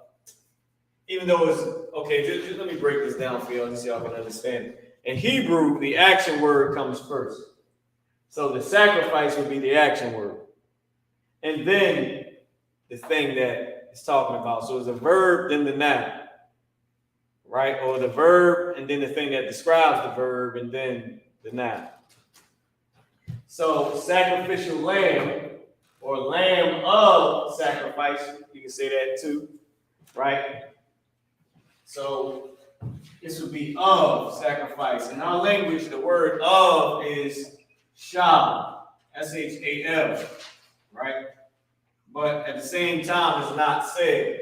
even though it's, okay, just let me break this down for y'all, just so y'all can understand. In Hebrew, the action word comes first. So the sacrifice would be the action word. And then the thing that it's talking about. So it's a verb, then the noun, right? Or the verb, and then the thing that describes the verb, and then the noun. So sacrificial lamb, or lamb of sacrifice, you can say that too, right? So this would be of sacrifice. In our language, the word of is shal, S-H-A-L, right? But at the same time, it's not said.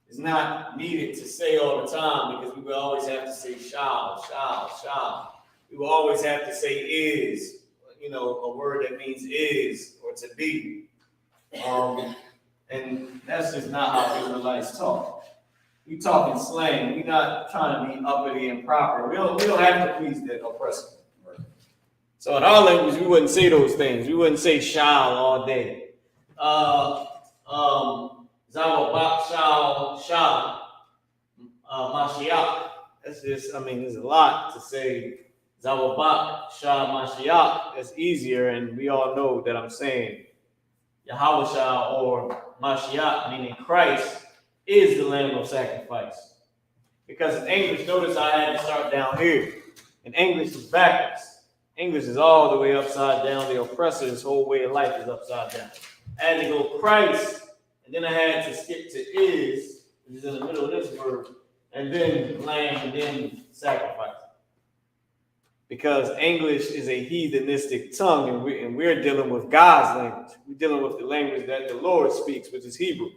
It's not needed to say all the time because we will always have to say shall. We will always have to say is, you know, a word that means is or to be. And that's just not how Israelites talk. We talk in slang. We're not trying to be uppity and proper. We don't have to please the oppressor. So in our language, we wouldn't say those things. We wouldn't say shall all day. Zawabak shall Mashiach. That's just, I mean, there's a lot to say. Zawabak shall Mashiach. That's easier, and we all know that I'm saying Yahweh shall or Mashiach, meaning Christ, is the lamb of sacrifice. Because in English, notice I had to start down here. In English, it's backwards. English is all the way upside down. The oppressor's whole way of life is upside down. I had to go Christ, and then I had to skip to is, which is in the middle of this word, and then lamb, and then sacrifice. Because English is a heathenistic tongue, and we're dealing with God's language. We're dealing with the language that the Lord speaks, which is Hebrew.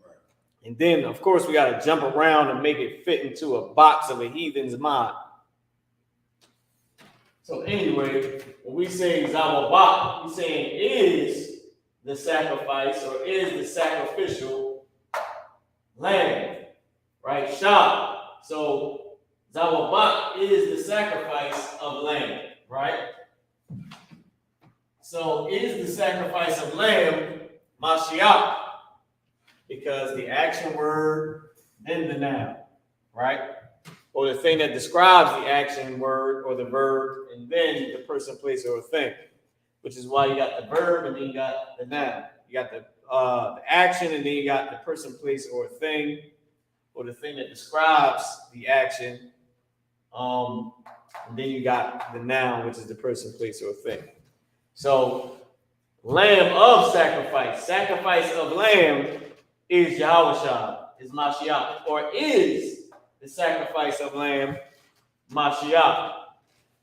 Right. And then, of course, we got to jump around and make it fit into a box of a heathen's mind. So anyway, when we say Zawabak, we're saying is the sacrifice or is the sacrificial lamb, right? Shah. So Zawabak is the sacrifice of lamb, right? So is the sacrifice of lamb Mashiach, because the action word, then the noun, right? Or the thing that describes the action word or the verb, and then the person, place, or thing, which is why you got the verb and then you got the noun. You got the action, and then you got the person, place, or thing, or the thing that describes the action. And then you got the noun, which is the person, place, or thing. So, lamb of sacrifice, sacrifice of lamb is Yahweh, is Mashiach, or is the sacrifice of lamb, Mashiach,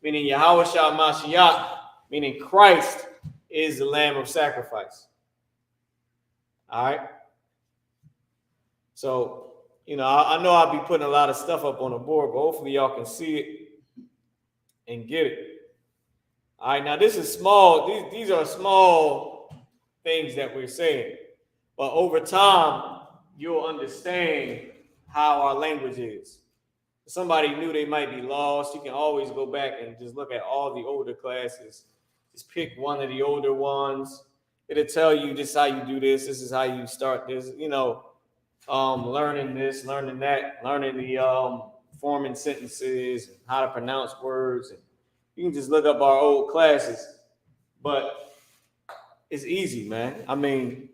meaning Yahweh Mashiach, meaning Christ is the lamb of sacrifice. All right. So, you know, I know I'll be putting a lot of stuff up on the board, but hopefully y'all can see it and get it. All right. Now, this is small. These are small things that we're saying, but over time, you'll understand how our language is. If somebody knew they might be lost, you can always go back and just look at all the older classes. Just pick one of the older ones. It'll tell you this is how you do this. This is how you start this. You know, learning this, learning that, learning the forming sentences, and how to pronounce words. And you can just look up our old classes. But it's easy, man. I mean,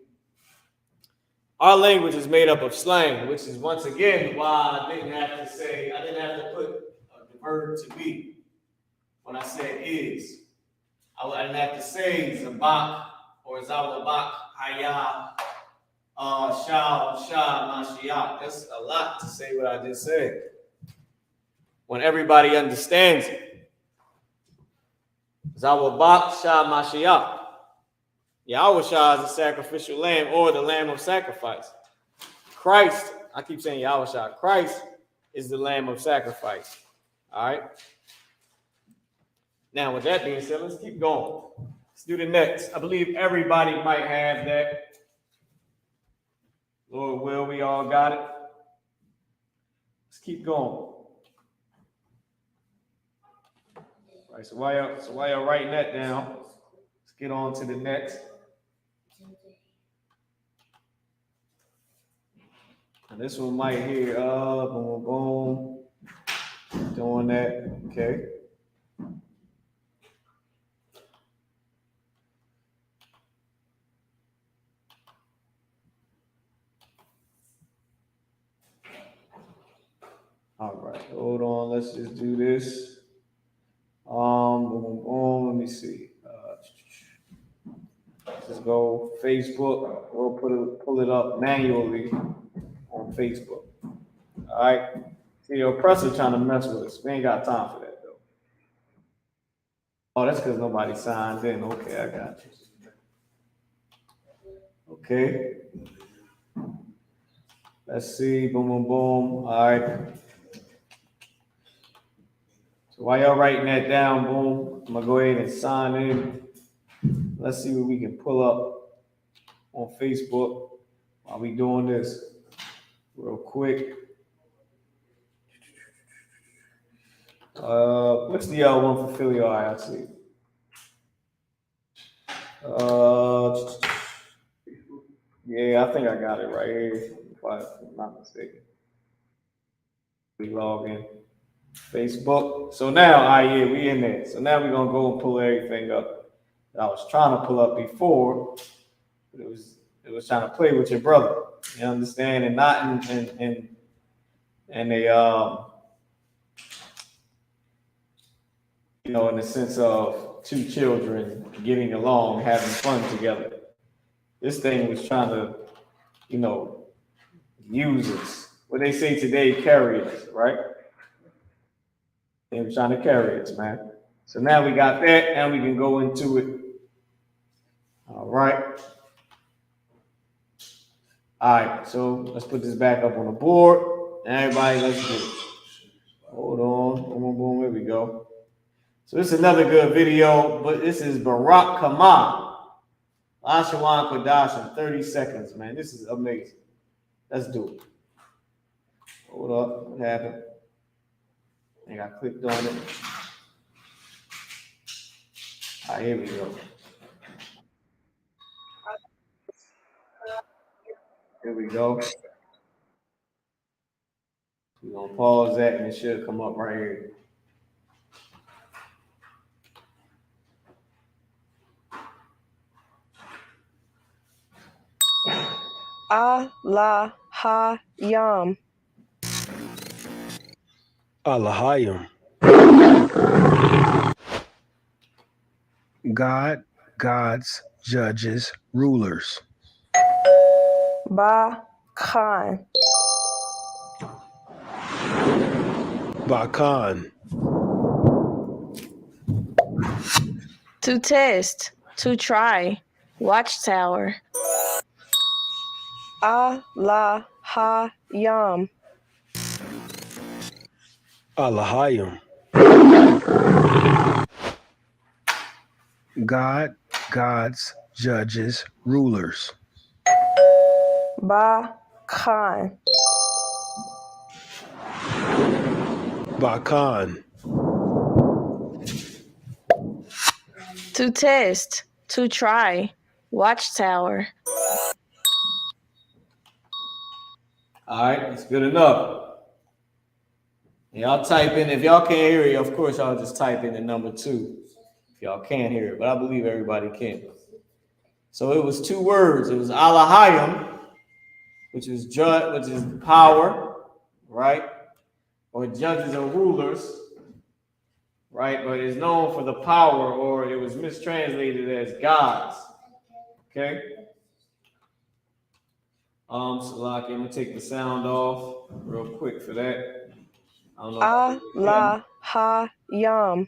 our language is made up of slang, which is once again why I didn't have to put the verb to be when I said is. I didn't have to say Zabak or Zawabak Haya Shah Mashiach. That's a lot to say what I just said. When everybody understands it. Zawabak Shah Mashiach. Yahweh Shah is the sacrificial lamb or the lamb of sacrifice. Christ, I keep saying Yahweh Shah, Christ is the lamb of sacrifice. All right. Now, with that being said, let's keep going. Let's do the next. I believe everybody might have that. Lord will, we all got it. Let's keep going. All right, so while y'all writing that down, let's get on to the next. And this one might hear boom, boom, boom, doing that. Okay. All right, hold on. Let's just do this. Boom, boom, boom. Let me see. Just go Facebook. We'll pull it up manually on Facebook. All right. See, the oppressor trying to mess with us. We ain't got time for that though. Oh, that's because nobody signed in. Okay, I got you. Okay. Let's see. Boom, boom, boom. All right. So while y'all writing that down, boom, I'm gonna go ahead and sign in. Let's see what we can pull up on Facebook while we doing this real quick. What's the one for Philly IIC? Yeah, I think I got it right here, if I'm not mistaken. We log in. Facebook. So now, yeah, we in there. So now we're gonna go and pull everything up that I was trying to pull up before, but it was trying to play with your brother. You understand? And not in a you know, in the sense of two children getting along, having fun together. This thing was trying to, you know, use us. What they say today, carry us, right? They were trying to carry us, man. So now we got that, and we can go into it. All right. All right, so let's put this back up on the board. Everybody, let's do it. Hold on. Boom, boom, boom. Here we go. So this is another good video, but this is Barak Kamal. Ashawan Kodash in 30 seconds, man. This is amazing. Let's do it. Hold up. What happened? I think I clicked on it. All right, here we go. Here we go. We're going to pause that, and it should come up right here. Allah ha yam. Allahayim. God, gods, judges, rulers. Ba Khan. Bakan. To test, to try. Watchtower. Allah ha yam. Allahayim. God, gods, judges, rulers. Ba Khan. Bakan. To test, to try. Watchtower. All right, that's good enough. Y'all type in, if y'all can't hear it, of course, y'all just type in the number 2. If y'all can't hear it, but I believe everybody can. So it was 2 words. It was Alahayim, which is judge, which is power, right? Or judges or rulers, right? But it's known for the power, or it was mistranslated as gods. Okay? Salaki, I'm gonna take the sound off real quick for that. I don't know. Allah ha yam.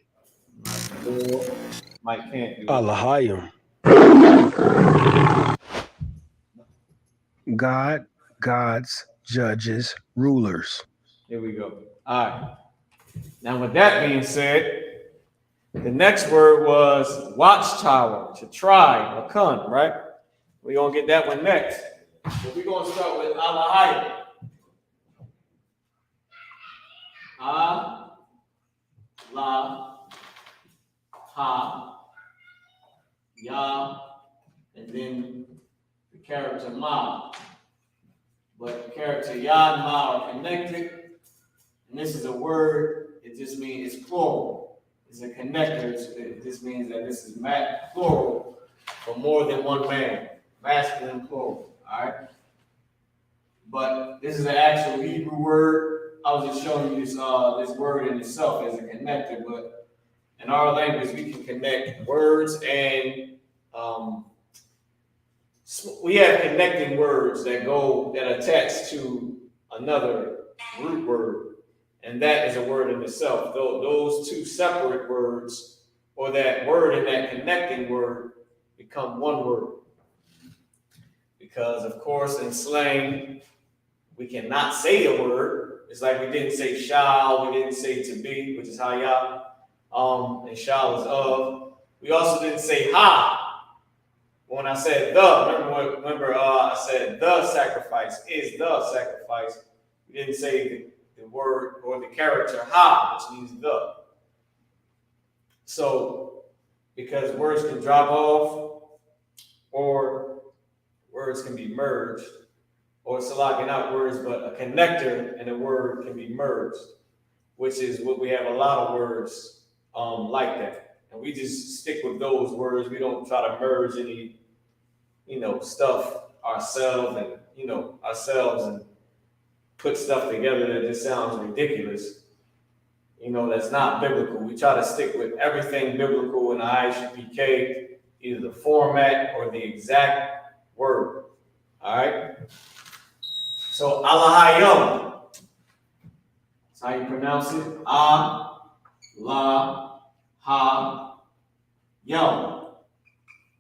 Mike can't do it. Alahayim. God, gods, judges, rulers. Here we go. All right. Now, with that being said, the next word was watchtower, to try, or kun, right? We're going to get that one next. So we're going to start with Alahayim. La, ha, ya, and then the character ma. But the character ya and ma are connected. And this is a word, it just means it's plural. It's a connector. It just means that this is plural for more than one man. Masculine plural. All right? But this is an actual Hebrew word. I was just showing you this word in itself as a connector, but in our language, we can connect words and we have connecting words that attach to another root word, and that is a word in itself. Those two separate words, or that word and that connecting word, become one word. Because, of course, in slang, we cannot say a word. It's like we didn't say shall, we didn't say to be, which is hayah, and shall is of. We also didn't say ha. When I said the, remember I said the sacrifice is the sacrifice. We didn't say the word or the character ha, which means the. So, because words can drop off, or words can be merged, or salaki, not words, but a connector and a word can be merged, which is what we have a lot of words like that. And we just stick with those words. We don't try to merge any, stuff ourselves and put stuff together that just sounds ridiculous. That's not biblical. We try to stick with everything biblical in the Isupk, either the format or the exact word. All right? So, Alahayim. That's how you pronounce it. A-la-ha-yam,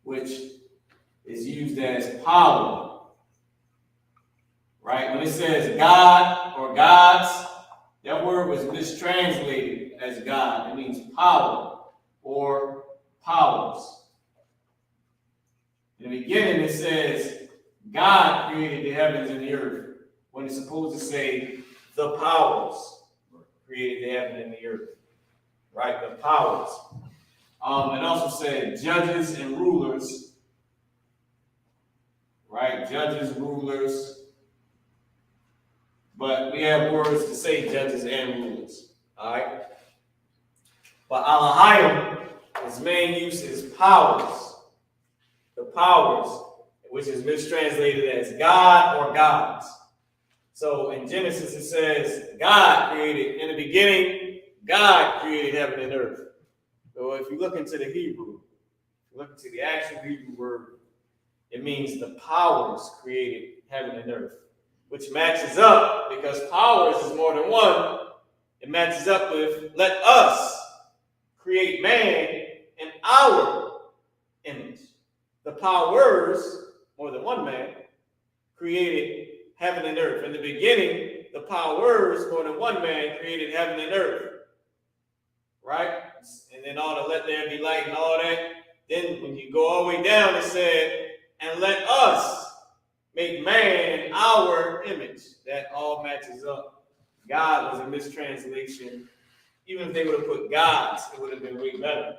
which is used as power. Right? When it says God or gods, that word was mistranslated as God. It means power or powers. In the beginning, it says God created the heavens and the earth, when it's supposed to say the powers created the heaven and the earth. Right? The powers. It also said judges and rulers. Right? Judges, rulers. But we have words to say judges and rulers. All right? But Alahayim, its main use is powers. The powers, which is mistranslated as God or gods. So in Genesis it says, God created, in the beginning, God created heaven and earth. So if you look into the Hebrew, if you look into the actual Hebrew word, it means the powers created heaven and earth, which matches up, because powers is more than one. It matches up with, let us create man in our image. The powers, more than one man, created heaven and earth. In the beginning, the powers, more than one man, created heaven and earth. Right? And then all the let there be light and all that. Then when you go all the way down, it said, and let us make man in our image. That all matches up. God was a mistranslation. Even if they would have put gods, it would have been way better.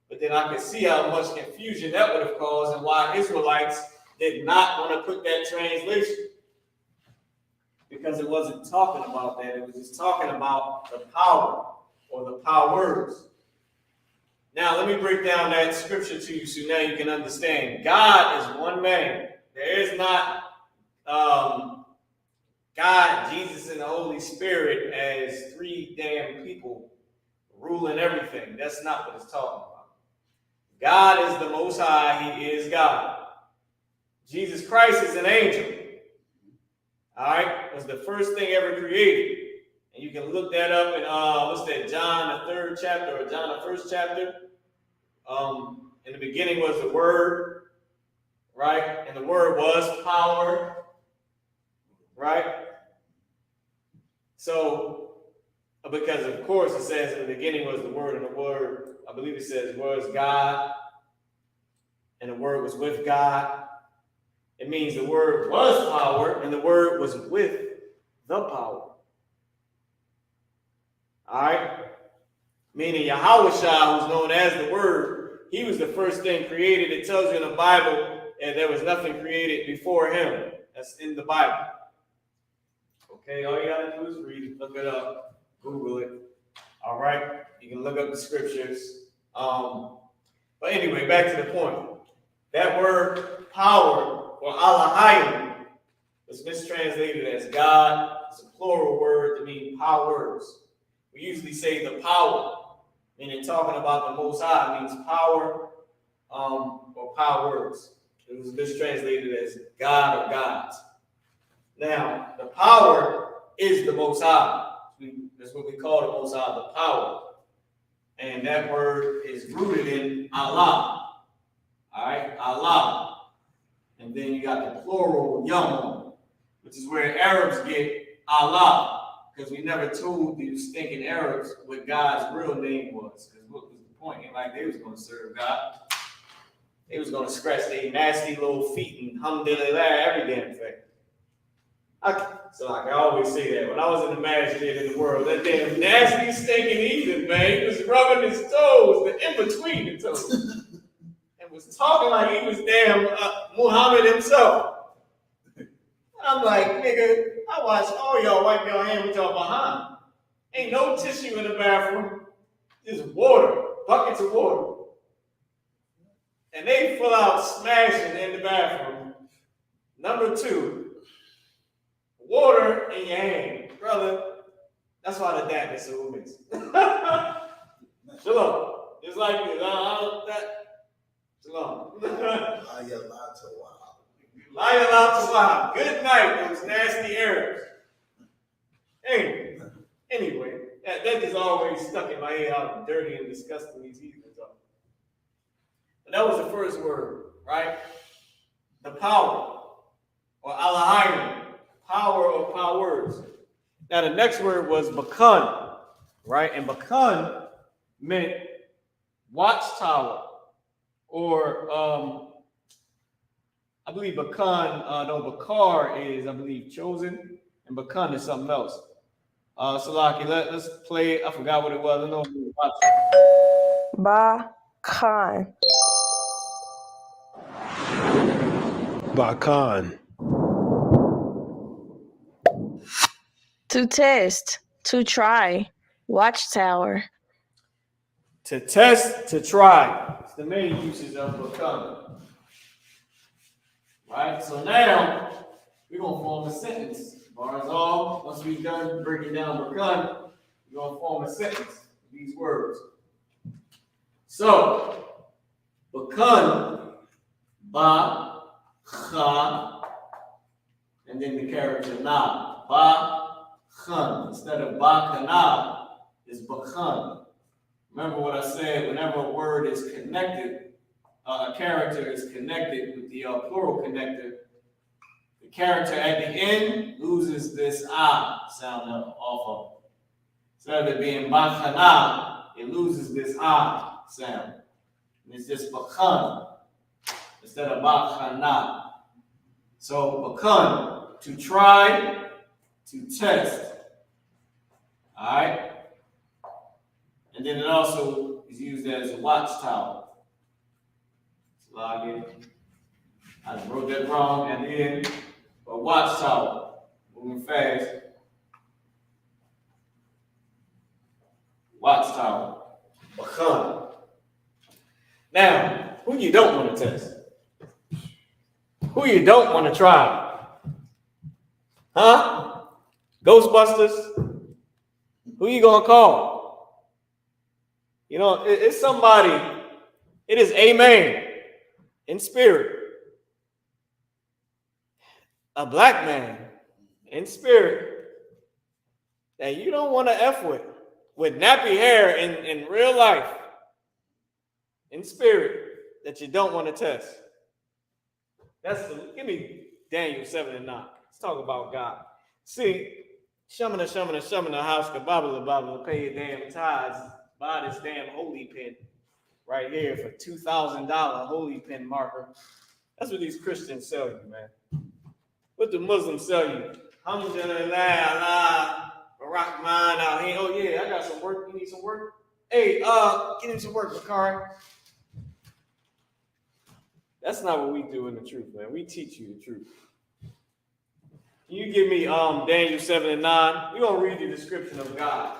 But then I could see how much confusion that would have caused and why Israelites did not want to put that translation. Because it wasn't talking about that. It was just talking about the power or the powers. Now, let me break down that scripture to you so now you can understand. God is one man. There is not God, Jesus, and the Holy Spirit as three damn people ruling everything. That's not what it's talking about. God is the Most High. He is God. Jesus Christ is an angel. All right? Was the first thing ever created. And you can look that up in, what's that, John the 3rd chapter or John the 1st chapter. In the beginning was the Word, right? And the Word was power, right? So, because of course it says in the beginning was the Word, and the Word, I believe it says, was God, and the Word was with God. It means the Word was power, and the Word was with the power. All right? Meaning Yahushua, who's known as the Word, he was the first thing created. It tells you in the Bible that there was nothing created before him. That's in the Bible. Okay, all you gotta do is read it, look it up, Google it. All right? You can look up the scriptures. But anyway, back to the point. That word power, or Elohim, is mistranslated as God. It's a plural word to mean powers. We usually say the power, meaning talking about the Most High means power or powers. It was mistranslated as God or gods. Now, the power is the Most High. That's what we call the Most High, the power. And that word is rooted in Allah. All right, Allah. And then you got the plural Yom, which is where Arabs get Allah. Because we never told these stinking Arabs what God's real name was. Because what was the point? Ain't like they was going to serve God. They was going to scratch their nasty little feet and alhamdulillah every damn thing. So like I always say that. When I was in the masjid in the world, that damn nasty stinking heathen, man, he was rubbing his toes, the in between the toes. And was talking like he was damn Muhammad himself. I'm like, nigga, I watch all y'all wipe your hand with y'all behind. Ain't no tissue in the bathroom. Just water, buckets of water. And they full out smashing in the bathroom. Number 2, water in your hand. Brother, that's why the dad is so amazing. Shalom. It's like this. Shalom. Light out to wow. Good night, those nasty Arabs. Anyway, that just always stuck in my head how dirty and disgusting these heathens are. But that was the first word, right? The power, or Elohim, power or powers. Now the next word was Bakun, right? And Bakun meant watchtower, or I believe Bakar is, I believe, chosen, and Bakun is something else. Salaki, let's play it. I forgot what it was. I know. Bakan. Bakan. To test, to try, watchtower. To test, to try. It's the main uses of Bakun. Right? So now, we're going to form a sentence. Bars all, once we're done breaking down Bakun, we're going to form a sentence with these words. So, Bakun, ba, cha, and then the character na. Ba, chun. Instead of ba, kana, is Bakun. Remember what I said, whenever a word is connected, a character is connected with the plural connector, the character at the end loses this ah sound off of it. Instead of it being bachana, it loses this ah sound. And it's just bakhan instead of bachana. So bakhan, to try, to test. All right? And then it also is used as a watchtower. I wrote that wrong at the end. But watchtower, moving fast. Watchtower, Bakun. Now, who you don't want to test? Who you don't want to try? Huh? Ghostbusters? Who you gonna call? You know, it's somebody, it is a man in spirit, a black man in spirit that you don't want to F with nappy hair in real life, in spirit, that you don't want to test. Give me Daniel 7 and 9. Let's talk about God. See, Shamana, house, kababala, pay your damn tithes, buy this damn holy pen right here for $2,000 holy pen marker. That's what these Christians sell you, man. What the Muslims sell you? Alhamdulillah, Rahman out here. Oh yeah, I got some work. You need some work? Hey, get him some work, Bakari. That's not what we do in the truth, man. We teach you the truth. Can you give me Daniel 7 and 9? We're gonna read the description of God.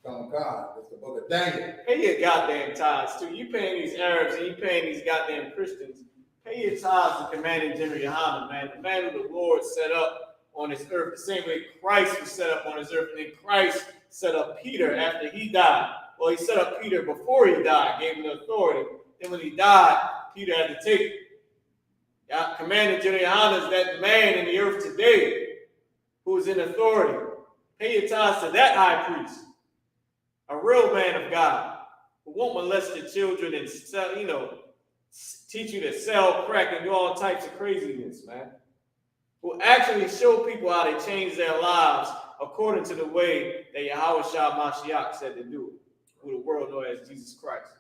From God, it's the book of Daniel. Pay your goddamn tithes too. You paying these Arabs and you paying these goddamn Christians. Pay your tithes to Commanding General Yohanan, man. The man who the Lord set up on this earth, the same way Christ was set up on this earth, and then Christ set up Peter after he died. Well, he set up Peter before he died, gave him the authority. Then when he died, Peter had to take it. Commanding General Yohanan is that man in the earth today who is in authority. Pay your tithes to that high priest, a real man of God, who won't molest your children and sell, teach you to sell crack and do all types of craziness, man. Who actually show people how they change their lives according to the way that Yahweh Shah Mashiach said to do it, who the world knows as Jesus Christ.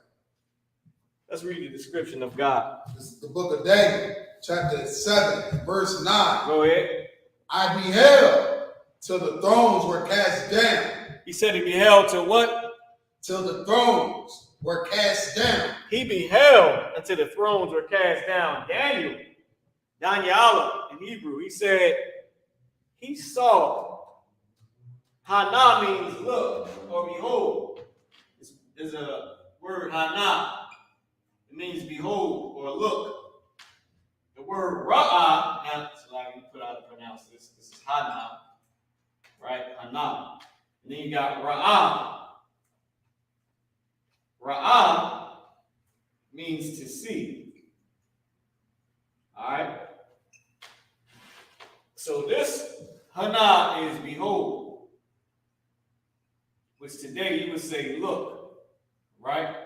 Let's read the description of God. This is the book of Daniel, chapter 7, verse 9. Go ahead. I beheld till the thrones were cast down. He said he beheld till what? Till the thrones were cast down. He beheld until the thrones were cast down. Daniel in Hebrew, he said he saw. Hana means look or behold. There's a word hana. It means behold or look. The word ra'ah, now so like you put out to pronounce this. This is hana, right? Hana. And then you got ra'ah. Ra'ah means to see. All right? So this hana is behold, which today you would say look, right?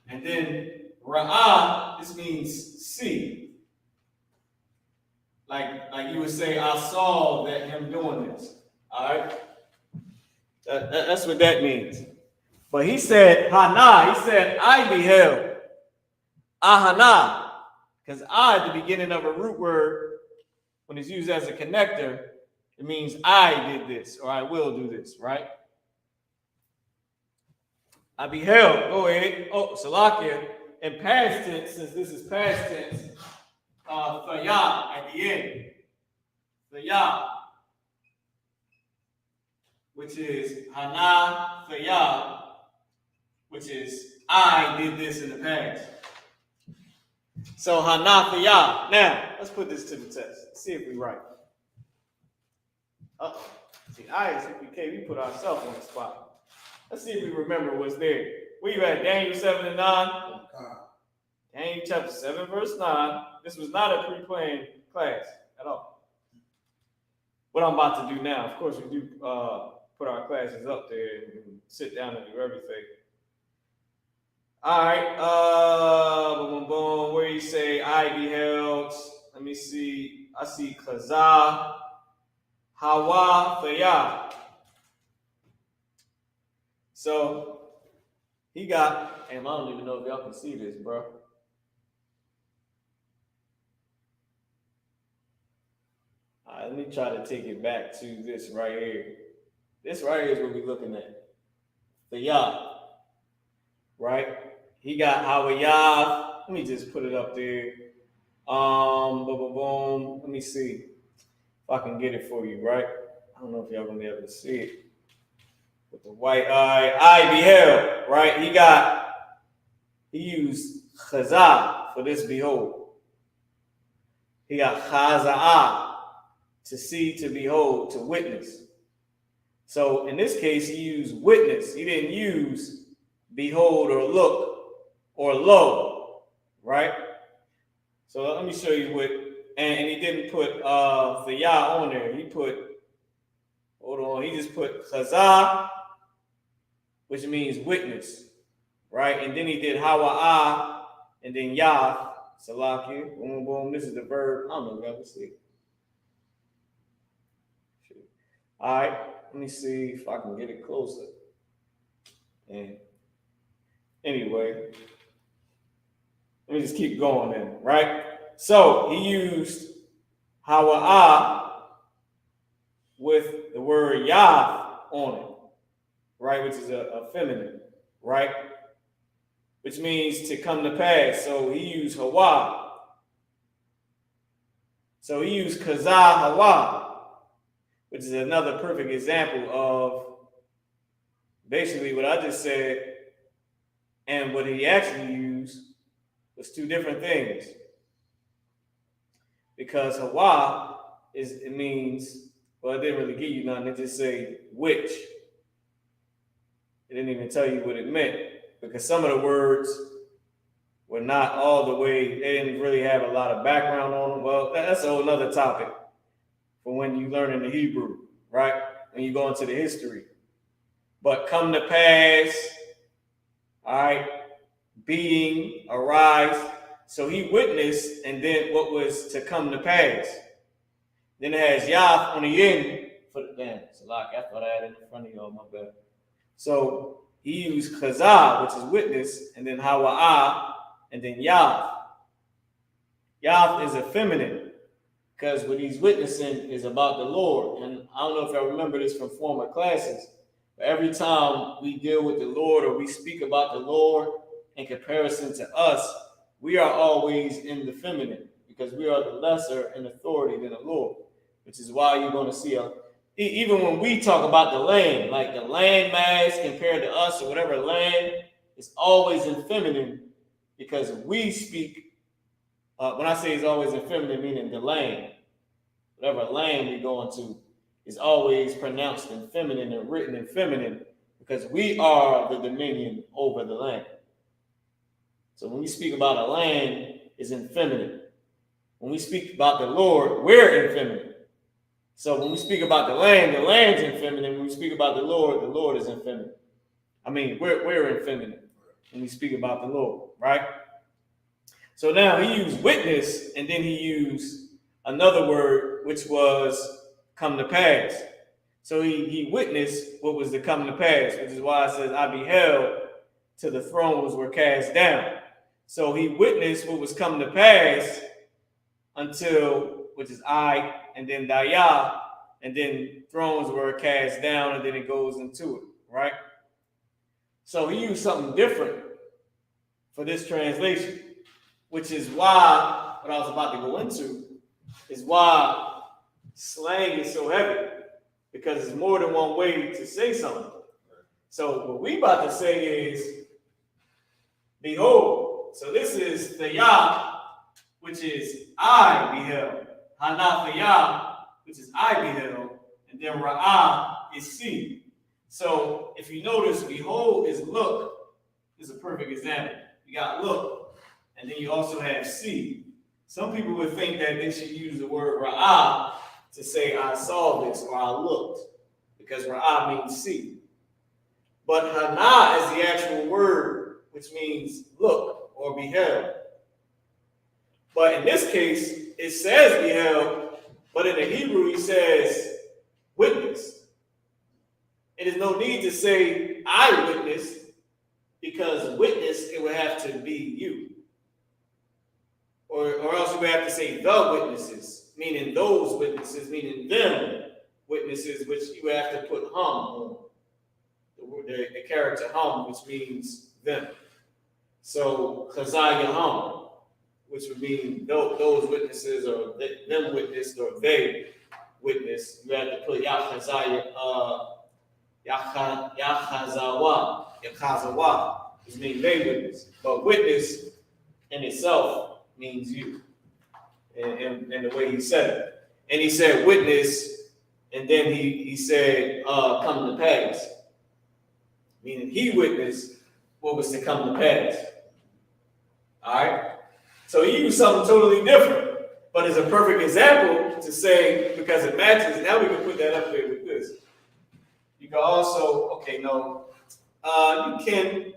And then ra'ah, this means see. Like you would say, I saw that him doing this. All right? That's what that means. But he said, Hana, he said, I beheld. Ahana. Because I, at the beginning of a root word, when it's used as a connector, it means I did this or I will do this, right? I beheld. Go ahead. Oh, Salakia. In past tense, since this is past tense, Thayah at the end. Thayah, which is Hana Thayah, which is I did this in the past. So Hana Thayah. Now, let's put this to the test. Let's see if we're right. See, Isupk, we put ourselves on the spot. Let's see if we remember what's there. Where you at? Daniel 7 and 9? Daniel chapter 7, verse 9. This was not a pre-planned class at all. What I'm about to do now, of course, we do put our classes up there and sit down and do everything. All right. Boom, boom. Where you say, I beheld. Let me see. I see Kazah, Hawa, Thayah. So he got, and I don't even know if y'all can see this, bro. All right, let me try to take it back to this right here. This right here is what we're looking at. Thayah, right? He got Hawayah. Let me just put it up there. Boom, boom, boom. Let me see if I can get it for you, right? I don't know if y'all gonna be able to see it. With the white eye, I beheld, right? He used chazah for this behold. He got chaza'ah, to see, to behold, to witness. So in this case, he used witness. He didn't use behold, or look, or lo, right? So let me show you what, and he didn't put the Yah on there. He put, hold on, he just put chazah, which means witness, right? And then he did hawa'ah, and then Yah, salaki, boom, boom. This is the verb. I don't know, let's see. All right, let me see if I can get it closer. And anyway, let me just keep going then, right? So he used hawa'ah with the word Yah on it, right? Which is a feminine, right? Which means to come to pass. So he used hawa. So he used kazah hawa, which is another perfect example of basically what I just said, and what he actually used was two different things. Because hawa it means, well, it didn't really give you nothing, it just say which. It didn't even tell you what it meant, because some of the words were not all the way, they didn't really have a lot of background on them. Well, that's a whole nother topic for when you learn in the Hebrew, right? When you go into the history. But come to pass, all right, being, arise. So he witnessed, and then what was to come to pass. Then it has Yah on the end for the damn. Salak, I thought I had it in front of y'all, my bad. So he used chazah, which is witness, and then hawa'ah, and then Yah. Yah is a feminine, because what he's witnessing is about the Lord. And I don't know if I remember this from former classes, but every time we deal with the Lord or we speak about the Lord in comparison to us, we are always in the feminine, because we are the lesser in authority than the Lord, which is why you're going to see even when we talk about the land, like the land mass compared to us or whatever land, it's always in feminine, because we speak, when I say it's always in feminine, meaning the land, whatever land we go into is always pronounced in feminine and written in feminine, because we are the dominion over the land. So when we speak about a land, it's in feminine. When we speak about the Lord, we're in feminine. So when we speak about the land's in feminine. When we speak about the Lord is in feminine. I mean, we're in feminine when we speak about the Lord, right? So now he used witness, and then he used another word, which was come to pass. So he witnessed what was to come to pass, which is why it says, I beheld till the thrones were cast down. So he witnessed what was come to pass until, which is I, and then Dayah, and then thrones were cast down, and then it goes into it, right? So he used something different for this translation, which is why, what I was about to go into, is why slang is so heavy, because it's more than one way to say something. So what we about to say is, behold. So this is the Yah, which is I beheld. Hana for Yah, which is I beheld. And then Ra'ah is see. So if you notice, behold is look. This is a perfect example. You got look, and then you also have see. Some people would think that they should use the word Ra'ah to say I saw this or I looked, because Ra'ah means see. But Hana is the actual word, which means look or beheld. But in this case, it says beheld, but in the Hebrew, he says witness. It is no need to say I witnessed, because witness, it would have to be you. Or else you would have to say the witnesses, meaning those witnesses, meaning them witnesses, which you would have to put on. The character hum, which means them. So chazai hum, which would mean those witnesses, or them witnessed, or they witnessed. You have to put yachazawa, which means they witness. But witness in itself means you, and the way he said it. And he said witness, and then he said come to pass. Meaning he witnessed what was to come to pass. All right? So he used something totally different, but it's a perfect example to say, because it matches, now we can put that up there with this. You can also, okay, no, you can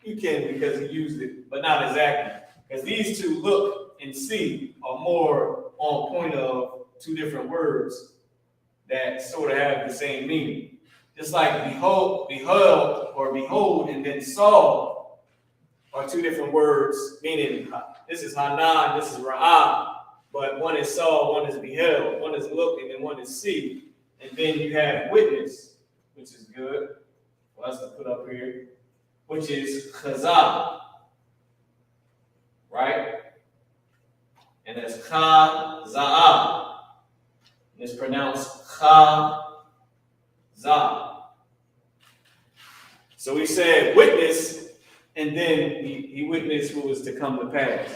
because he used it, but not exactly. Because these two, look and see, are more on point of two different words that sort of have the same meaning. Just like beheld, and then saw are two different words, meaning this is Hanan, this is Ra'ah, but one is saw, one is beheld, one is look, and then one is see. And then you have witness, which is good for us to put up here, which is chazah, right? And that's chazah. It's pronounced chazah. So he said witness, and then he witnessed what was to come to pass.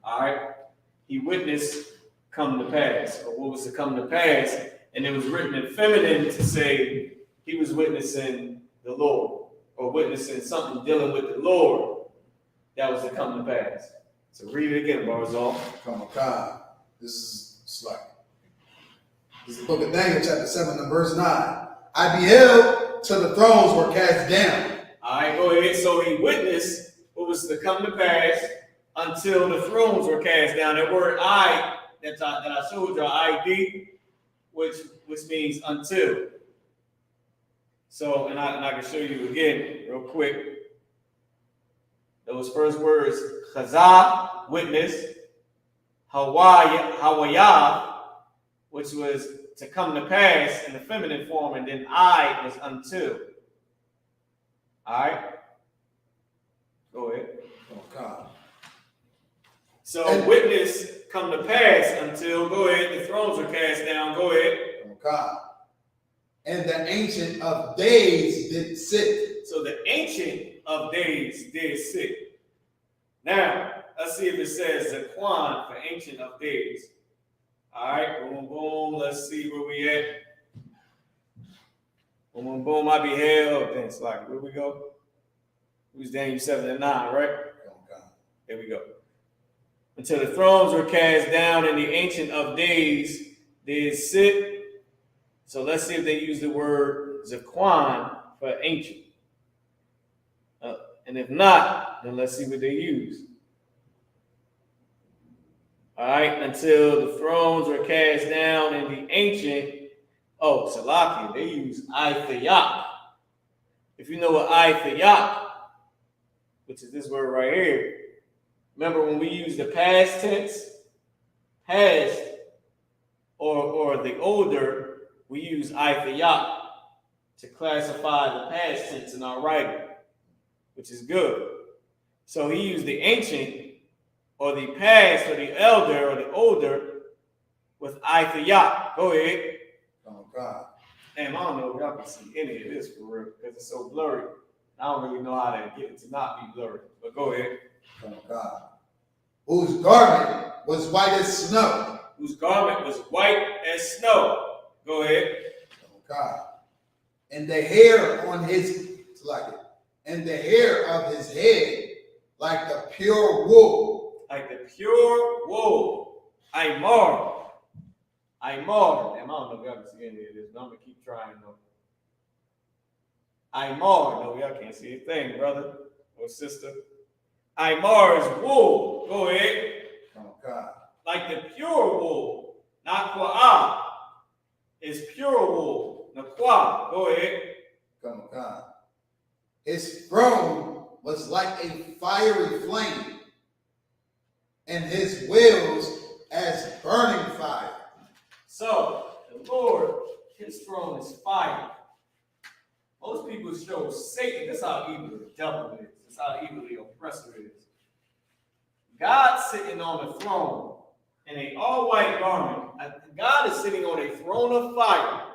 All right? He witnessed come to pass, or what was to come to pass, and it was written in feminine to say he was witnessing the Lord, or witnessing something dealing with the Lord that was to come to pass. So read it again, Barzal. Come on, God. This is like, this is the book of Daniel, chapter 7, and verse 9. I beheld till the thrones were cast down. All right, go ahead. So he witnessed what was to come to pass until the thrones were cast down. That word I that I showed you, ID, which means until. So, and I can show you again real quick. Those first words, chazah, witness, hawayah, which was to come to pass in the feminine form, and then I is until. All right? Go ahead. Oh, God. So witness come to pass until, go ahead, the thrones are cast down, go ahead. Oh, God. And the Ancient of Days did sit. So the Ancient of Days did sit. Now, let's see if it says Zaquan for Ancient of Days. All right, boom, boom. Let's see where we at. Boom, boom, boom. I beheld. Then it's like, where we go? Who's Daniel 7 and 9, right? Oh, God. There we go. Until the thrones were cast down and the Ancient of Days did sit. So let's see if they use the word Zaquan for ancient. And if not, then let's see what they use. All right, until the thrones were cast down and the ancient, Salakia, they use Ithayak. If you know what Ithayak, which is this word right here, remember when we use the past tense, past, or the older, we use Ithayak to classify the past tense in our writing, which is good. So he used the ancient, or the past, or the elder, or the older, with Ithayak. Go ahead. Oh, God. Damn, I don't know if y'all can see any of this for real, because it's so blurry. I don't really know how to get it to not be blurry, but go ahead. Oh, God. Whose garment was white as snow. Whose garment was white as snow. Go ahead. Oh, God. And the hair on his, and the hair of his head like the pure wool. Like the pure wool. Aymar. Damn, I don't know if y'all can see any of this, but I'm going to keep trying though. Aymar. No, y'all can't see a thing, brother or sister. Aymar is wool. Go ahead. Oh, God. Like the pure wool. Not qua'ah. It's pure wool. Naqua. Go ahead. Oh, God. His throne was like a fiery flame, and his wheels as burning fire. So, the Lord, his throne is fire. Most people show Satan. This is how evil the devil is. This is how evil the oppressor is. God sitting on the throne in an all-white garment. God is sitting on a throne of fire.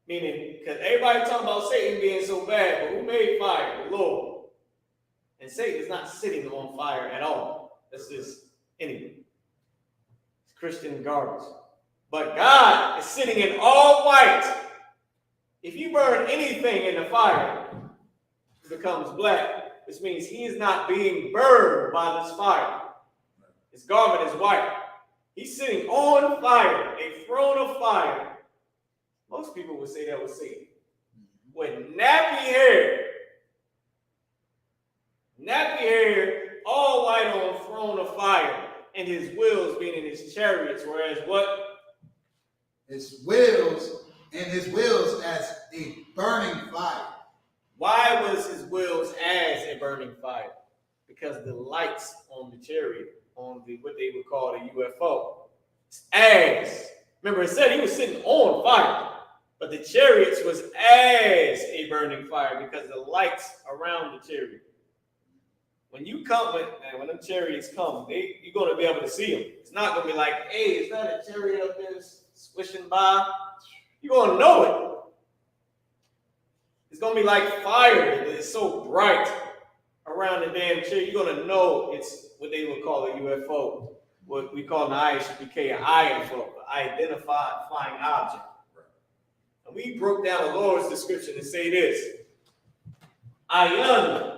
Meaning, because everybody talking about Satan being so bad, but who made fire? The Lord. And Satan is not sitting on fire at all. That's just anything. It's Christian garbage. But God is sitting in all white. If you burn anything in the fire, becomes black, which means he is not being burned by this fire. His garment is white. He's sitting on fire, a throne of fire. Most people would say that was Satan. With nappy hair, all white on a throne of fire, and his wheels being in his chariots, whereas what? His wheels as a burning fire. Why was his wheels as a burning fire? Because the lights on the chariot, on the what they would call the UFO, as. Remember, it said he was sitting on fire, but the chariots was as a burning fire because the lights around the chariot. When you come, when them chariots come, you're going to be able to see them. It's not going to be like, hey, is that a chariot up there swishing by? You're going to know it. It's going to be like fire. It's so bright around the damn chariot. You're going to know it's what they would call a UFO. What we call an Isupk, an IFO, identified flying object. And we broke down the Lord's description and say this. Ayan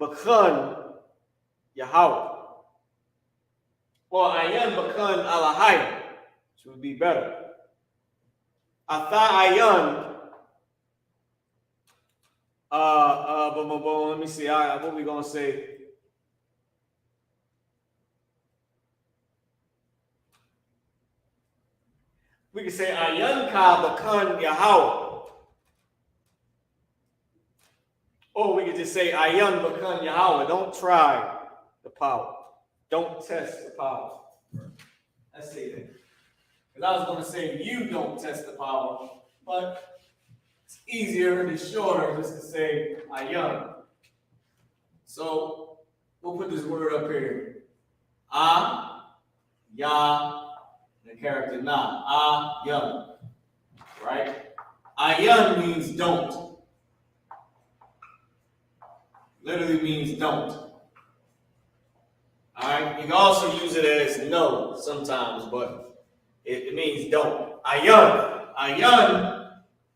Bakan Yahweh. Or Ayan Bakan Alahayim, which would be better. Atha Ayan. Let me see. What we gonna say? We can say Ayan Ka Bakan Yahweh. Or we could just say, Ayan Bakan Yahweh. Don't try the power. Don't test the power. Let's say that. Because I was going to say, you don't test the power. But it's easier and it's shorter just to say, Ayan. So, we'll put this word up here. Ya, the character Na. Ayan. Right? Ayan means don't. Literally means don't. All right. You can also use it as no sometimes, but it means don't. Ayan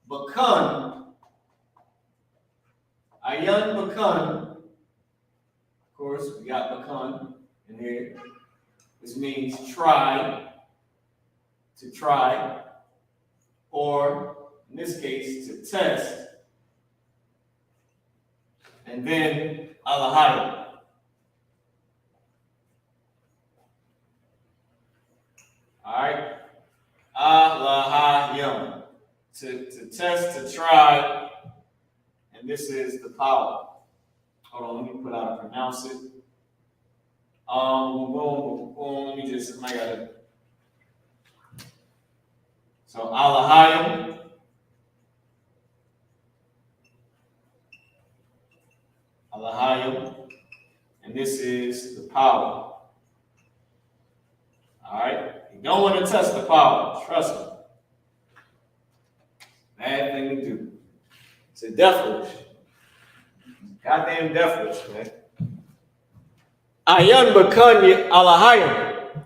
bakan. Ayan bakan. Of course, we got bakan in here. This means try, to try, or in this case, to test. And then Alahayim. All right. Alahayim. To test, to try. And this is the power. Hold on, let me put out and pronounce it. Let me just, I got it. So Alahayim. Alahayim, and this is the power. All right, you don't want to test the power. Trust me. Bad thing to do. It's a death wish. Goddamn death wish, man. Ayan bakan Alahayim.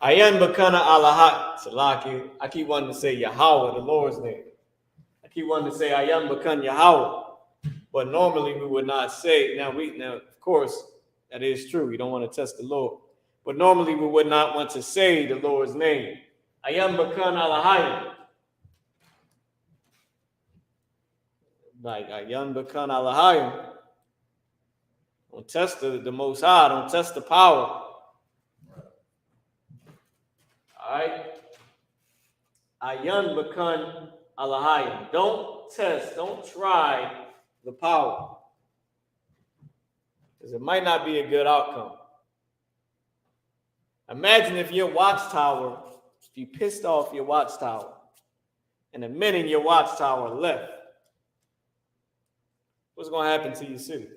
Ayan bakana Alahayim. Salaki. I keep wanting to say Yahweh, the Lord's name. I keep wanting to say Ayan bakan Yahweh. But normally we would not say, now of course, that is true. You don't want to test the Lord. But normally we would not want to say the Lord's name. Ayan bakan Alahayim. Like Ayan bakan Alahayim. Don't test the Most High. Don't test the power. All right. Ayan bakan Alahayim. Don't test. Don't try the power, because it might not be a good outcome. Imagine if your watchtower, if you pissed off your watchtower, and the minute your watchtower left, what's going to happen to your city?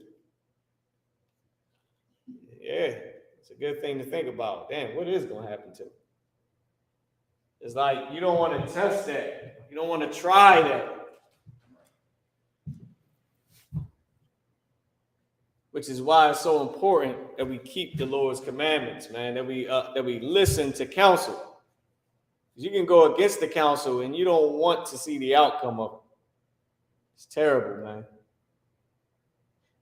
Yeah, it's a good thing to think about. Damn, what is going to happen to it? It's like you don't want to test that. You don't want to try that. Which is why it's so important that we keep the Lord's commandments, man, that we listen to counsel. You can go against the counsel and you don't want to see the outcome of it. It's terrible, man.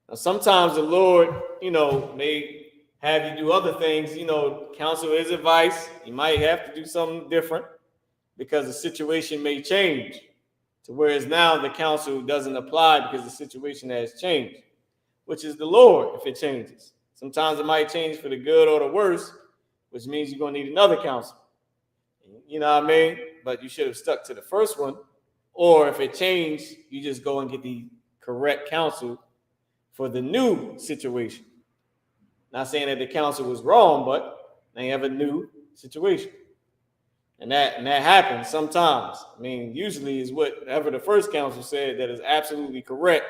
Now, sometimes the Lord, may have you do other things. Counsel is advice. You might have to do something different because the situation may change. To whereas now the counsel doesn't apply because the situation has changed, which is the Lord if it changes. Sometimes it might change for the good or the worse, which means you're going to need another counsel. You know what I mean? But you should have stuck to the first one. Or if it changed, you just go and get the correct counsel for the new situation. Not saying that the counsel was wrong, but they have a new situation. And that happens sometimes. I mean, usually is whatever the first counsel said that is absolutely correct.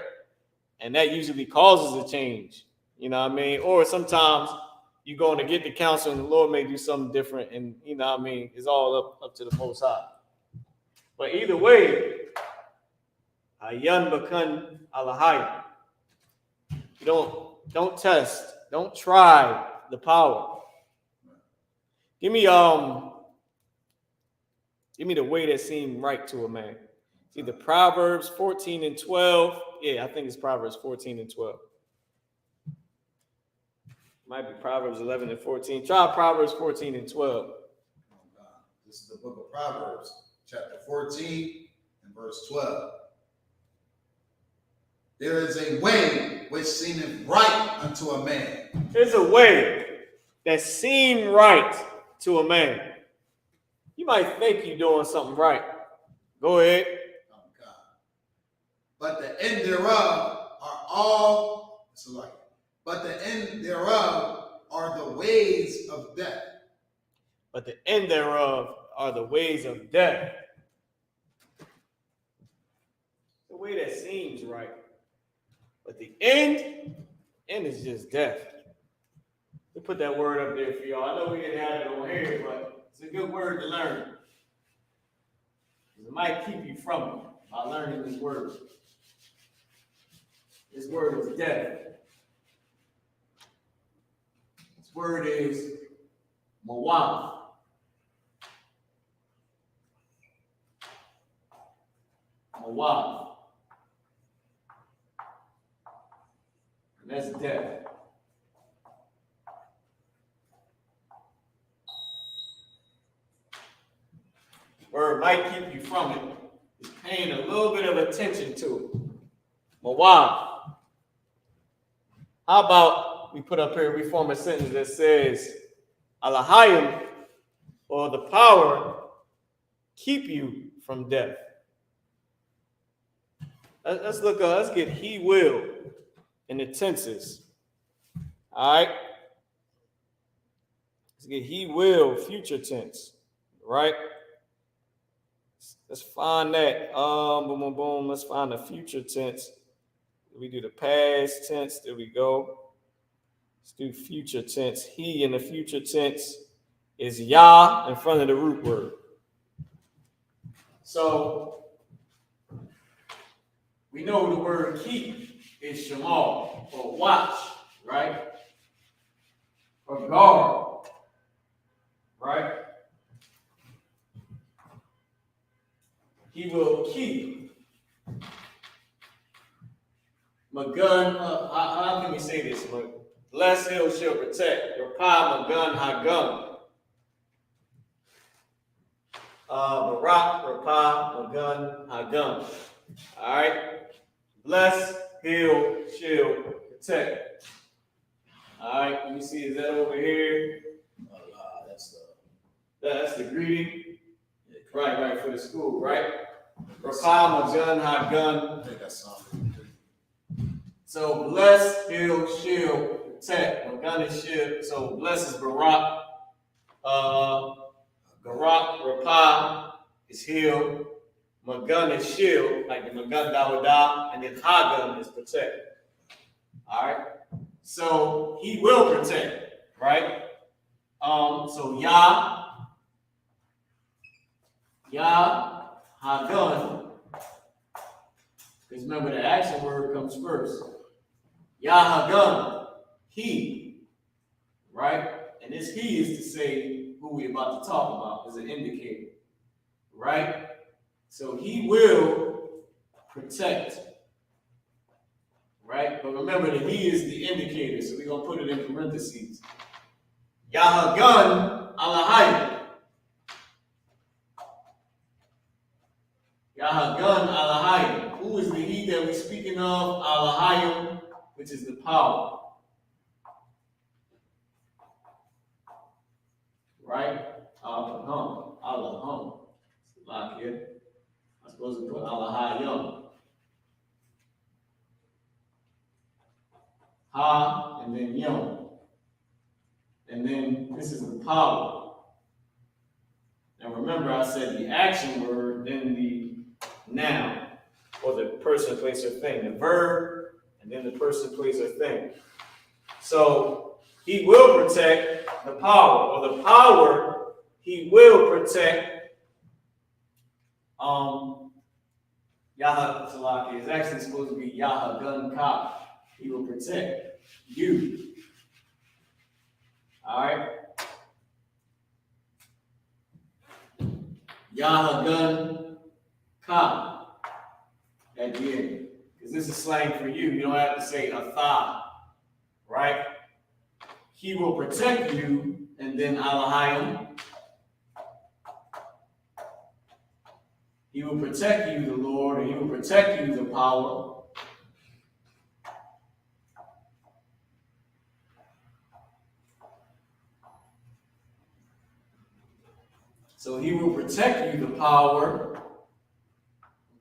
And that usually causes a change. You know what I mean? Or sometimes you're going to get the counsel and the Lord may do something different. And you know what I mean? It's all up to the Most High. But either way, Ayan Bakan Alahai. You don't test. Don't try the power. Give me the way that seemed right to a man. It's either Proverbs 14 and 12. Yeah, I think it's Proverbs 14 and 12. Might be Proverbs 11 and 14. Try Proverbs 14 and 12. This is the book of Proverbs, chapter 14 and verse 12. There is a way which seemeth right unto a man. There's a way that seemed right to a man. You might think you're doing something right. Go ahead. But the end thereof are all, but the end thereof are the ways of death. But the end thereof are the ways of death. The way that seems right. But the end is just death. We put that word up there for y'all. I know we didn't have it on here, but it's a good word to learn. It might keep you from it by learning this word. This word is death. This word is mawam. Mawam. And that's death. Word might keep you from it. Is paying a little bit of attention to it. Mawam. How about we put up here, we form a sentence that says, Alahayim, or the power, keep you from death. Let's get he will in the tenses. All right? Let's get he will, future tense. Right? Let's find that. Boom, boom, boom. Let's find the future tense. We do the past tense. There we go. Let's do future tense. He in the future tense is Yah in front of the root word. So we know the word keep is shamal, or watch, right? Or guard, right? He will keep. Magun, how can we say this? Bless him shall protect. Rapah Magun Hagun. Barak Rapah Magun Hagun. All right. Bless, heal, shield, protect. All right. Let me see. Is that over here? That's the greeting. Right, for the school, right? Rapah Magun Hagun. I think that's something. So bless, heal, shield, protect. Magun is shield. So bless is Barak. Barak, Rapah is heal. Magun is shield, like the Magun Dawadah, and then Hagun is protect. All right. So he will protect, right? So Yah, Hagun. Because remember, the action word comes first. Yah Hagun, he, right? And this he is to say who we're about to talk about, is an indicator. right? So he will protect, right? But remember that he is the indicator, so we're going to put it in parentheses. Yahagun Alahayim. Yahagun Alahayim. Who is the he that we're speaking of? Alahayim, which is the power. Right? Alahum. Lock here. I'm supposed to put Alahayim. Ha, and then Yom. And then this is the power. Now remember, I said the action word, then the noun, or the person, place, or thing. The verb, and then the person, place, or thing. So he will protect the power, or the power he will protect. Salaki is actually supposed to be Yahagun Ka. He will protect you. All right. Yahagun Ka at the end. Because this is slang for you. You don't have to say Atha. Right? He will protect you, and then Alahayim. He will protect you, the Lord, and he will protect you, the power. So he will protect you, the power.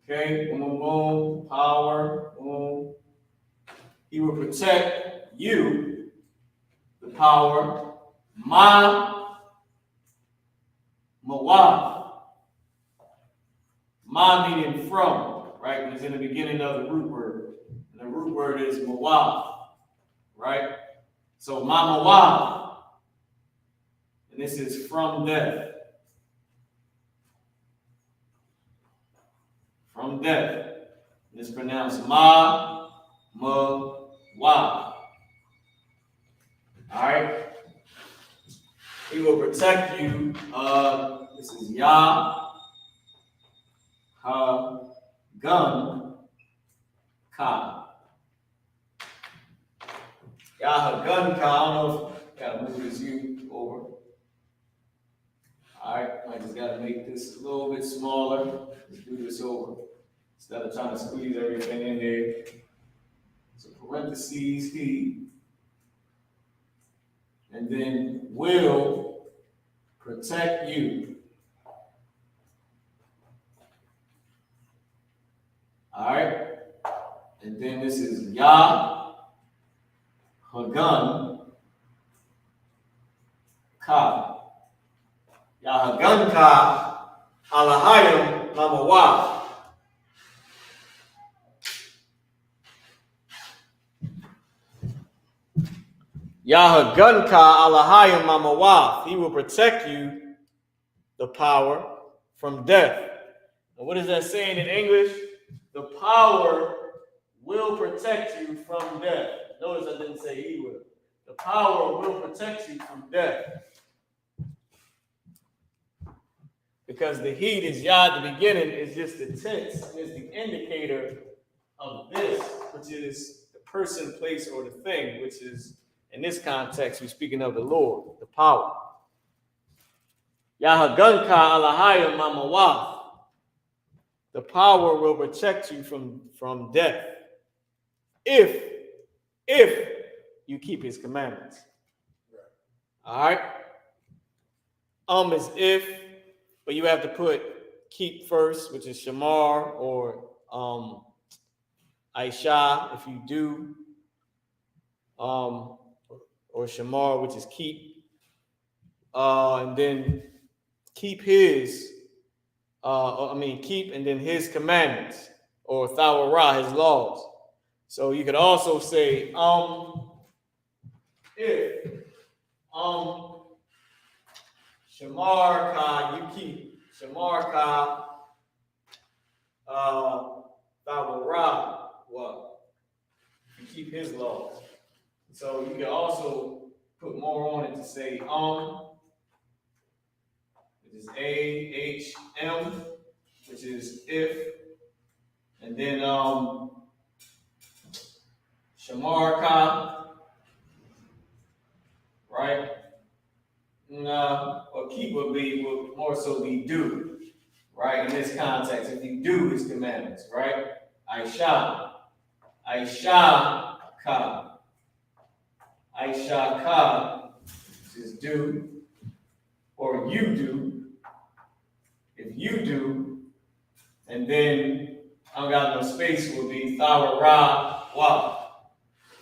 Okay, boom, boom, boom, power, boom. He will protect you, the power. Mawaf. Ma meaning from, right? It's in the beginning of the root word. And the root word is mawaf, right? So ma mawaf. And this is from death. From death. And it's pronounced ma wa. Alright? He will protect you. This is Yah. Gun Ka. Yahagun Ka. I don't know if I gotta move this U over. Alright, I just gotta make this a little bit smaller. Let's do this over. Instead of trying to squeeze everything in there. So parentheses he. And then will protect you. Alright? And then this is Yah Hagun Ka. Yah Hagun Ka Alahayim Mamawa. Yah Hagun Ka Alahayim Mamawa. He will protect you, the power, from death. And what is that saying in English? The power will protect you from death. Notice I didn't say he will. The power will protect you from death. Because the heat is Yah at the beginning is just the tense, is the indicator of this, which is the person, place, or the thing, which is, in this context, we're speaking of the Lord, the power. Yahagun Ka Alahayim Mamawa. The power will protect you from death if you keep his commandments. All right? Is if, but you have to put keep first, which is shamar, or aisha, if you do, or shamar, which is keep, and then keep his. Keep and then his commandments, or thawara, his laws. So you could also say, if, shamar ka, you keep, shamar ka, thawara, what? You keep his laws. So you can also put more on it to say, which is A-H-M, then Shamar Khan, right? And, or keep would more so be do, right? In this context, if you do his commandments, right? Aisha Ka, which is do, or you do, if you do, and then I got no space will be Thawara Wa.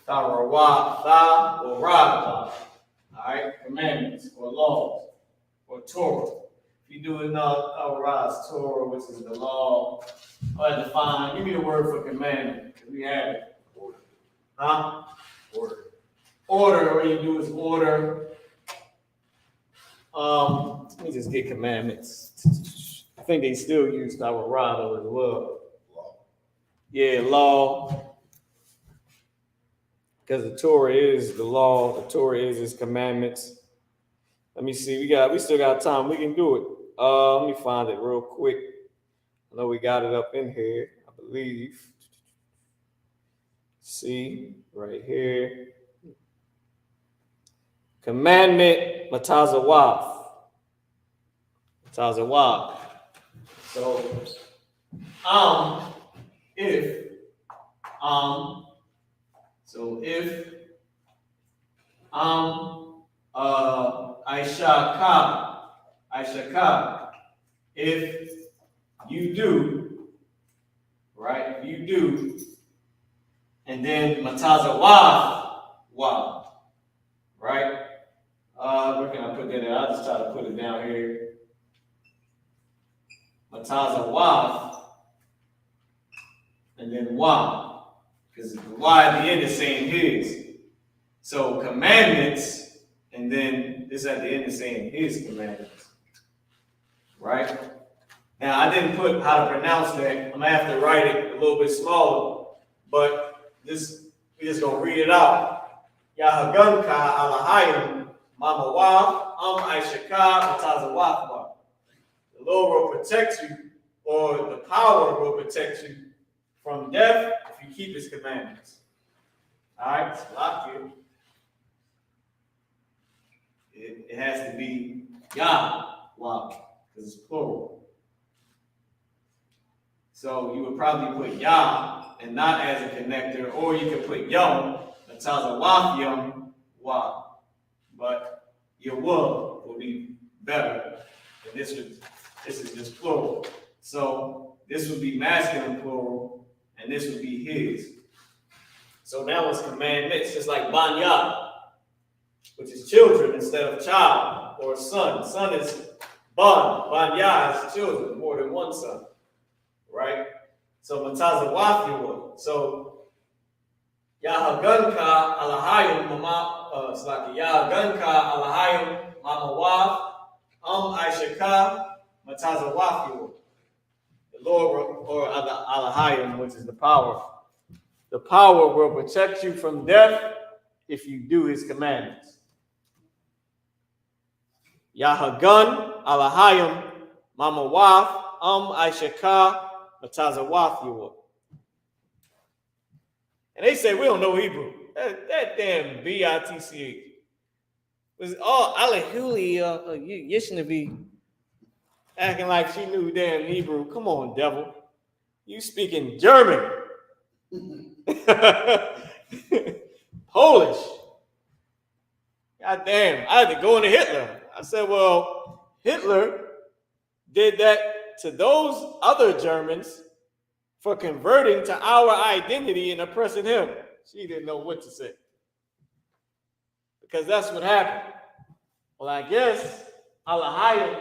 Thawara Wa, Tha or Ra Wa. Alright, commandments or laws or Torah. If you do enough Thawara's Torah, which is the law, I have to find, give me the word for commandment, because we have it. Order. Huh? Order. Order, what you do is order. Let me just get commandments. I think they still use Thawara though as well. Law. Yeah, law. Because the Torah is the law, the Torah is his commandments. Let me see, we still got time. We can do it. Let me find it real quick. I know we got it up in here, I believe. See, right here. Commandment, Matazawaf. Matazawaf. So, if Aisha, if you do, right? If you do, and then Matazawaf, wow, right? Where can I put that in? I'll just try to put it down here. Matazawaf, and then wa, because the y at the end is saying his. So commandments, and then this at the end is saying his commandments. Right? Now I didn't put how to pronounce that. I'm gonna have to write it a little bit smaller, but this we just gonna read it out. Yahagunka alahayim mamawaf aishaka matazawaf. The Lord will protect you, or the power will protect you from death if you keep his commandments. Alright, so lock here. It has to be Yah, wow, because it's plural. So you would probably put Yah and not as a connector, or you could put Yom, Matazawaf Yom, Wa. But your will be better. And this is just plural. So this would be masculine plural, and this would be his. So now it's commandments, just like Banya, which is children instead of child, or son. Son is Ban. Banya is children, more than one son. Right? So Matazawaf. So Yahagunka alahayim mama Yahagunka alahayim mamawaf Aishaka Matazawaf. The Lord or alahayim, which is the power. The power will protect you from death if you do his commandments. Yahagun alahayim mamawaf Aishaka Matazawaf. And they say we don't know Hebrew. That damn bitch was all alahuli Yishnavi acting like she knew damn Hebrew. Come on, devil. You speaking German. Polish. God damn. I had to go into Hitler. I said, well, Hitler did that to those other Germans for converting to our identity and oppressing him. She didn't know what to say. Because that's what happened. Well, I guess Alahayim,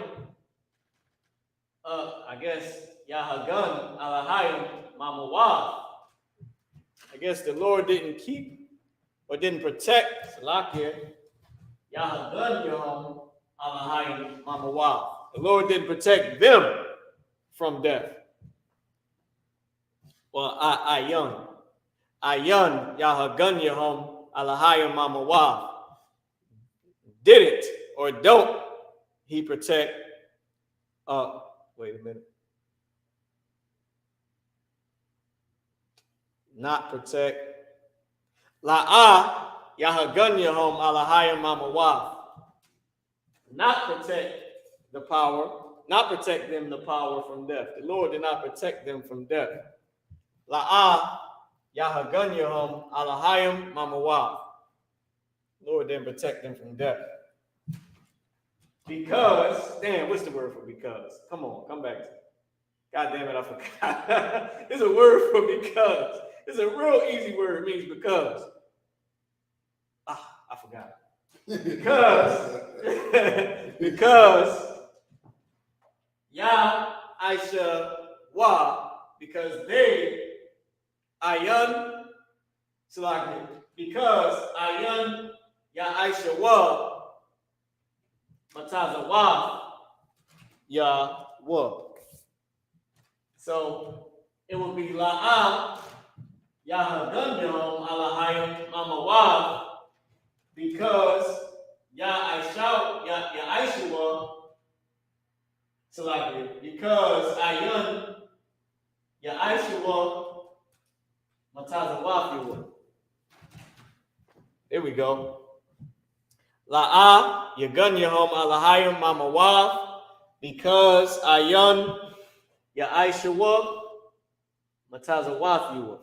Yahagun, Alahayim, Mamawah. I guess the Lord didn't keep or didn't protect Salakia, Yahagun, Yahum, Alahayim, Mamawah. The Lord didn't protect them from death. Well, Ayun, Yahagun, Yahum, Alahayim, Mamawah. Didn't or don't he protect? Wait a minute. not protect. La'a Yahaganyahum Alahayim Mamawaf. Not protect the power, not protect them the power from death. The Lord did not protect them from death. La'a Yahaganyahum Alahayim Mamawaf. Lord didn't protect them from death. Because, damn, what's the word for because? Come on, come back to it. God damn it, I forgot. It's a word for because. It's a real easy word. It means because. I forgot. Because Yah Aisha Wa, because they Ayan Salaki, because Ayan Yah Aisha Wa Mataza Wa Yah Wa. So it will be La'am Yahagandam Alahayim Mamawa, because Yah Aishua Salaki, because Ayan Yah Aishua Matazawafiwa. There we go. La'a Yaganyahum Alahayim Mamawa, because Ayan Yah Aishua Matazawafiwa.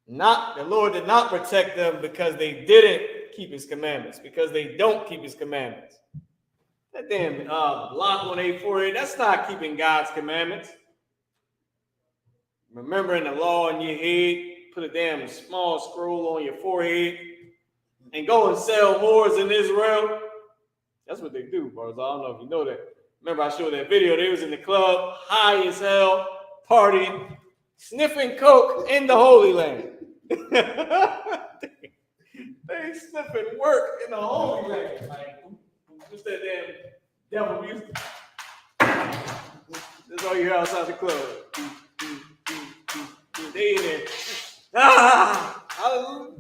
Not, the Lord did not protect them because they didn't keep his commandments, because they don't keep his commandments. That damn block on their forehead, that's not keeping God's commandments. Remembering the law in your head, put a damn small scroll on your forehead, and go and sell whores in Israel. That's what they do, bros. I don't know if you know that. Remember I showed that video, they was in the club, high as hell, partying, sniffing coke in the Holy Land. They sniffing work in the Holy Land. Like, what's that damn devil music? That's all you hear outside the club. They in there. Hallelujah.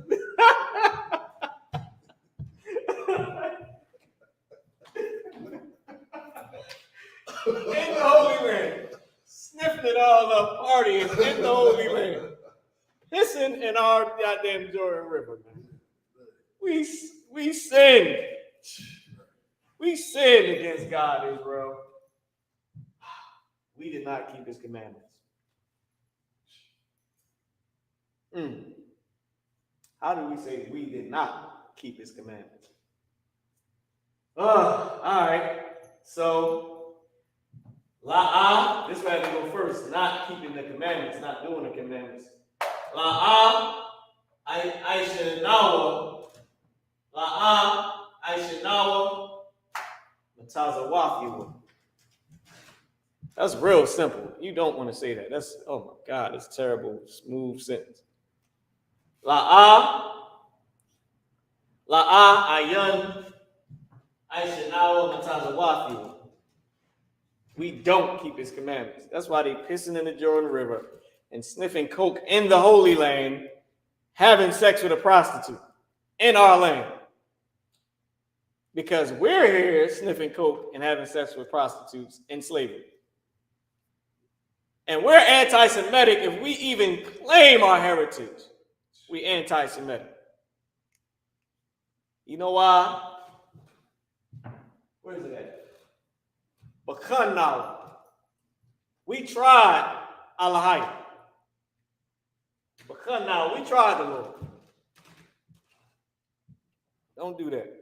In the Holy Land. Sniffing it all up, partying in the Holy Land. Pissing in our goddamn Jordan River, man. We sinned. We sinned against God, Israel. We did not keep his commandments. How do we say we did not keep his commandments? All right. So, La'a, this way I have to go first. Not keeping the commandments, not doing the commandments. La'a, Aishanawa. La'a, Aishanawa. Matazawafiwa. That's real simple. You don't want to say that. That's, oh my God, it's terrible, smooth sentence. La'a Ayan Aishanawa Matazawafiwa. We don't keep his commandments. That's why they pissing in the Jordan River and sniffing coke in the Holy Land, having sex with a prostitute in our land. Because we're here sniffing coke and having sex with prostitutes in slavery. And we're anti-Semitic if we even claim our heritage. We anti-Semitic. You know why? Where is it at? Bakhannawa. We tried Alahai. Bakhannawa, we tried the Lord. Don't do that.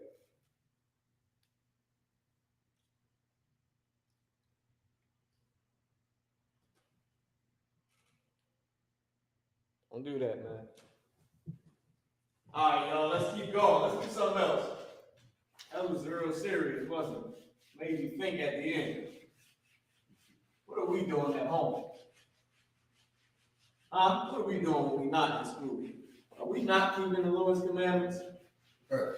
Don't do that, man. All right, y'all, let's keep going. Let's do something else. That was real serious, wasn't it? Made you think at the end. What are we doing at home? What are we doing when we're not in school? Are we not keeping the Lord's commandments? What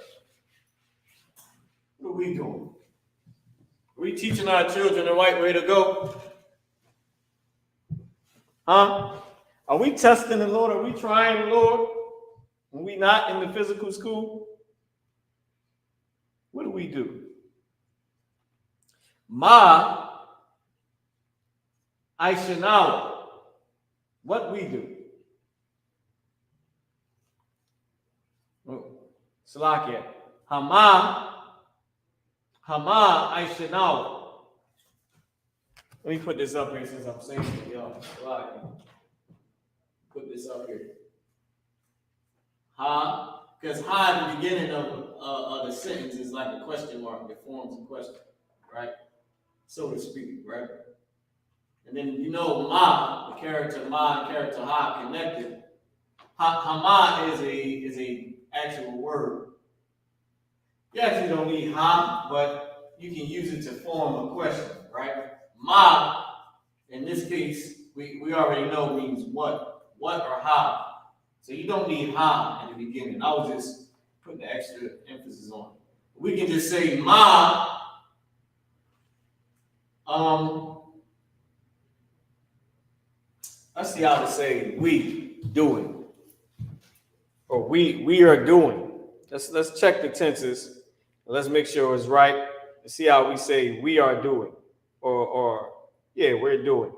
are we doing? Are we teaching our children the right way to go? Are we testing the Lord? Are we trying the Lord when we're not in the physical school? What do? Ma Aishanawa. What we do. Salakia. Hama Aishanawa. Let me put this up here since I'm saying it, y'all. Salakia. Put this up here. Ha, because ha at the beginning of the sentence is like a question mark that forms a question, right? So to speak, right? And then you know ma, the character ma and character ha connected. Hama is a actual word. You actually don't need ha, but you can use it to form a question, right? Ma, in this case, we already know means what or how. So you don't need ha in the beginning. I was just putting the extra emphasis on it. We can just say ma. Let's see how to say we doing, or we are doing. Let's check the tenses. Let's make sure it's right. And see how we say we are doing, or yeah, we're doing.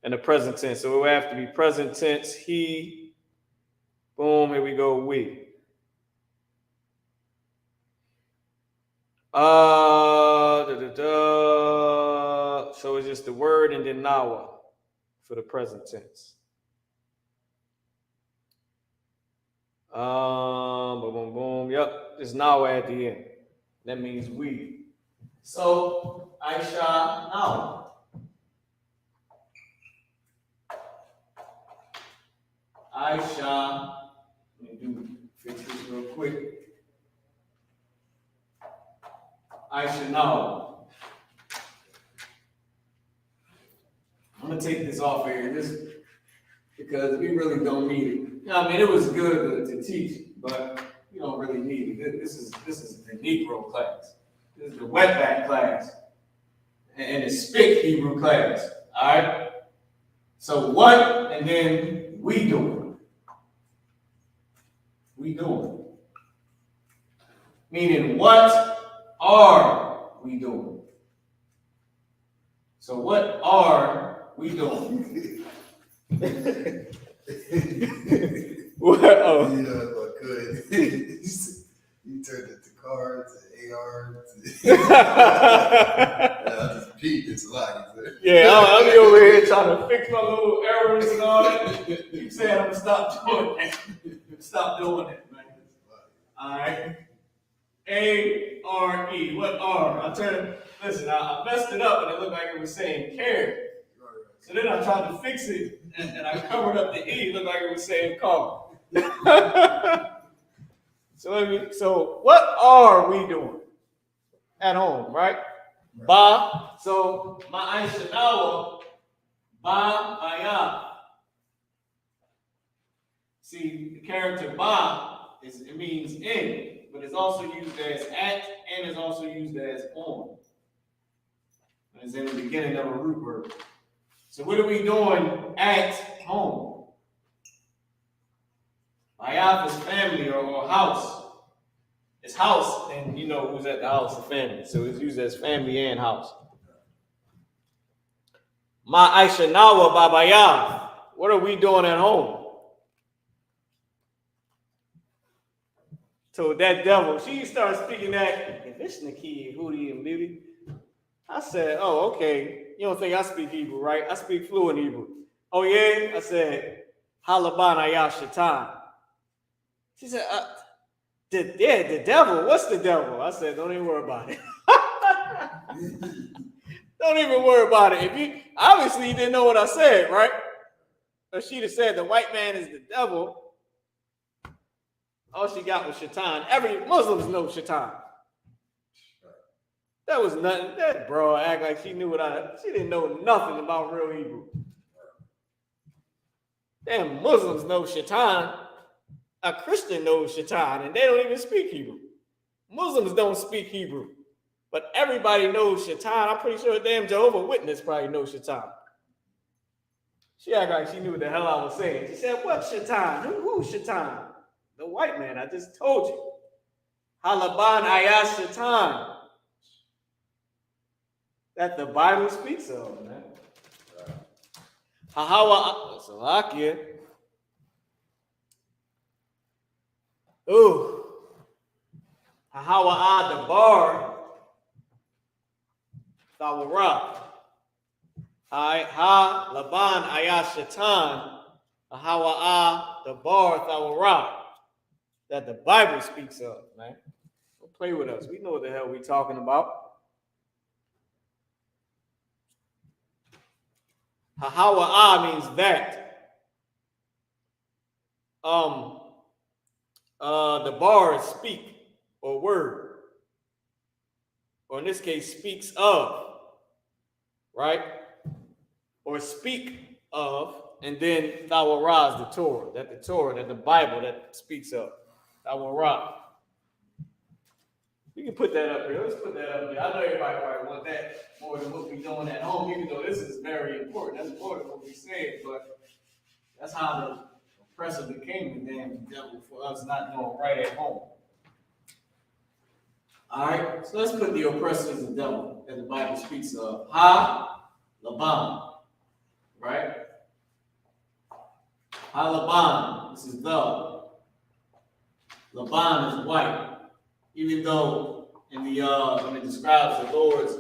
In the present tense, so it would have to be present tense. He. Boom. Here we go. We. So it's just the word and then nawa for the present tense. Boom, boom, boom. Yep, it's nawa at the end. That means we. So Aisha nawa. Aisha. Let me fix this real quick. Aisha nawa. I'm gonna take this off here, because we really don't need it. I mean, it was good to teach, but we don't really need it. This is the Negro class. This is the wetback class, and the Isupk Hebrew class. All right. So what, and then we doing. We doing. Meaning, what are we doing? So what are we doing? What? Oh. You know, if I could, you turned it to cards, to AR, I just peeped. It's a lot. Yeah, I'm over here trying to fix my little errors and all that. You said I'm gonna stop doing that. Stop doing it, man. All right. A-R-E. What R? Listen, I messed it up and it looked like it was saying care. So then I tried to fix it and I covered up the E. It looked like it was saying car. So what are we doing at home, right? Ba. So my Aishanawa. Ba Aya. See, the character ba it means in, but it's also used as at and is also used as on. And it's in the beginning of a root word. So what are we doing at home? Ayafa's family or house. It's house, and you know who's at the house, the family. So it's used as family and house. Ma Aishanawa Babaya. What are we doing at home? So that devil, she started speaking that Vishnaki, Hootie, and Beauty. I said, oh, okay. You don't think I speak Hebrew, right? I speak fluent Hebrew. Oh, yeah? I said, Halaban Ayah Shaitan. She said, the devil. What's the devil? I said, don't even worry about it. Don't even worry about it. If you obviously you didn't know what I said, right? But she'd have said the white man is the devil. All she got was Shaitan. Every Muslims know Shaitan. That was nothing. That bro act like she knew she didn't know nothing about real Hebrew. Damn, Muslims know Shaitan. A Christian knows Shaitan, and they don't even speak Hebrew. Muslims don't speak Hebrew, but everybody knows Shaitan. I'm pretty sure a damn Jehovah's Witness probably knows Shaitan. She act like she knew what the hell I was saying. She said, "What Shaitan? Who's Shaitan?" The white man. I just told you. Halaban Ayah Shaitan. That the Bible speaks of, man. Hahawa Salakia. Ooh. Hahawa Adabar Thawara. Ha Laban Ayashatan. Hahawa Adabar Thawara. That the Bible speaks of, man. Don't play with us. We know what the hell we're talking about. Hahawa means that. The bar is speak or word, or in this case, speaks of, right? Or speak of, and then Thawara is the Torah, that the Bible that speaks of. Thawara. We can put that up here. Let's put that up there. I know everybody probably want that more than what we're doing at home, even though this is very important. That's more than what we said, but that's how the oppressor became the damn devil for us not doing right at home. All right, so let's put the oppressor as the devil that the Bible speaks of. Ha Laban, right? Ha Laban, this is the. Laban is white, even though in the when it describes the Lord's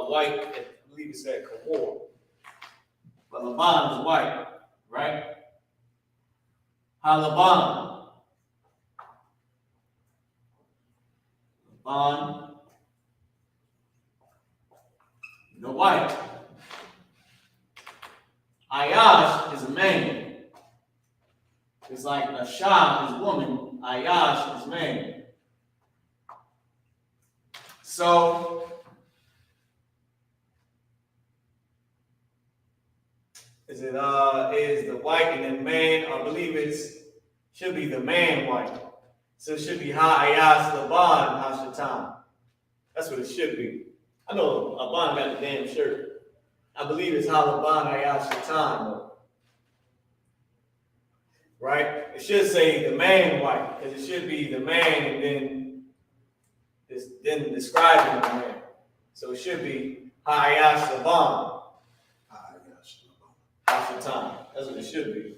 white, I believe it said Kahor, but Laban is white, right? Ha Laban. On the white. Ayash is a man. It's like a Shah is woman. Ayash is man. So is the white and then man? I believe should be the man white. So it should be Ha-Ayas Laban Ha-Shatan. That's what it should be. I know Laban got the damn shirt. I believe it's Ha-Laban Ayas Shatan, though. Right? It should say the man white, because it should be the man and then describing the man. So it should be Ha-Ayas Laban Ha-Shatan. That's what it should be.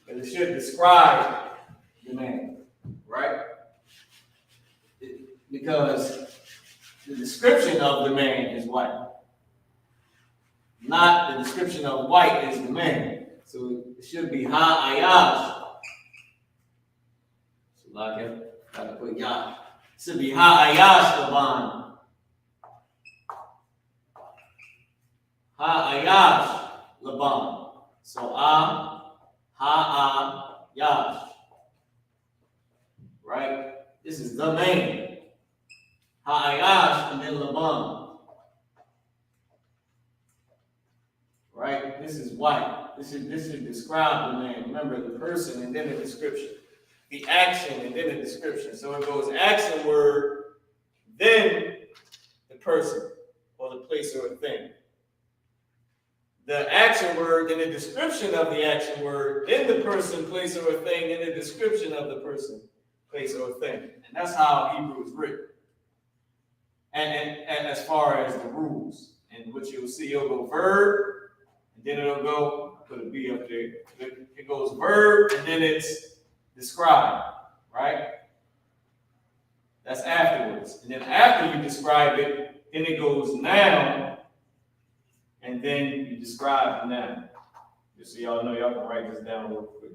Because it should describe the man. Right? Because the description of the man is white. Not the description of white is the man. So it should be Ha-Ayash. So like it, got to put Yah. It should be Ha-Ayash Laban. Ha-Ayash Laban. So Ha-Ayash. Right? This is the man. Ha-Ayash and then Laban. Right? This is white. This should describe the man. Remember the person and then the description. The action and then the description. So it goes action word, then the person or the place or a thing. The action word, then the description of the action word, then the person, place, or a thing, then the description of the person, place, or a thing. And that's how Hebrew is written. And as far as the rules, and what you'll see, it'll go verb, and then it'll go, put a B up there. It goes verb, and then it's describe, right? That's afterwards. And then after you describe it, then it goes noun, and then you describe the noun. Just so y'all know, y'all can write this down real quick.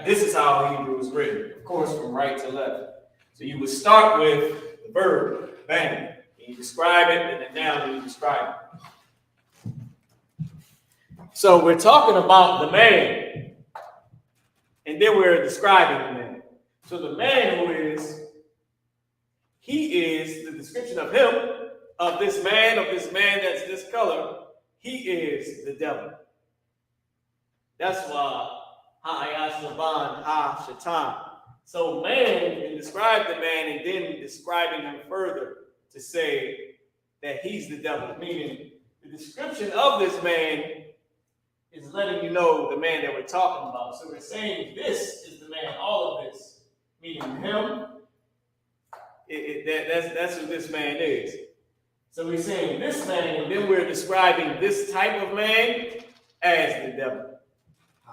This is how Hebrew is written, of course, from right to left. So you would start with the verb, bang, and you describe it, and then noun, and you describe it. So we're talking about the man, and then we're describing the man. So the man he is the description of him, of this man that's this color, he is the devil. That's why Ha-Ayash Laban Ha-Shatan. So man can describe the man and then describing him further to say that he's the devil, meaning the description of this man is letting you know the man that we're talking about. So we're saying this is the man, all of this, meaning him. That's who this man is. So we're saying this man, and then we're describing this type of man, as the devil.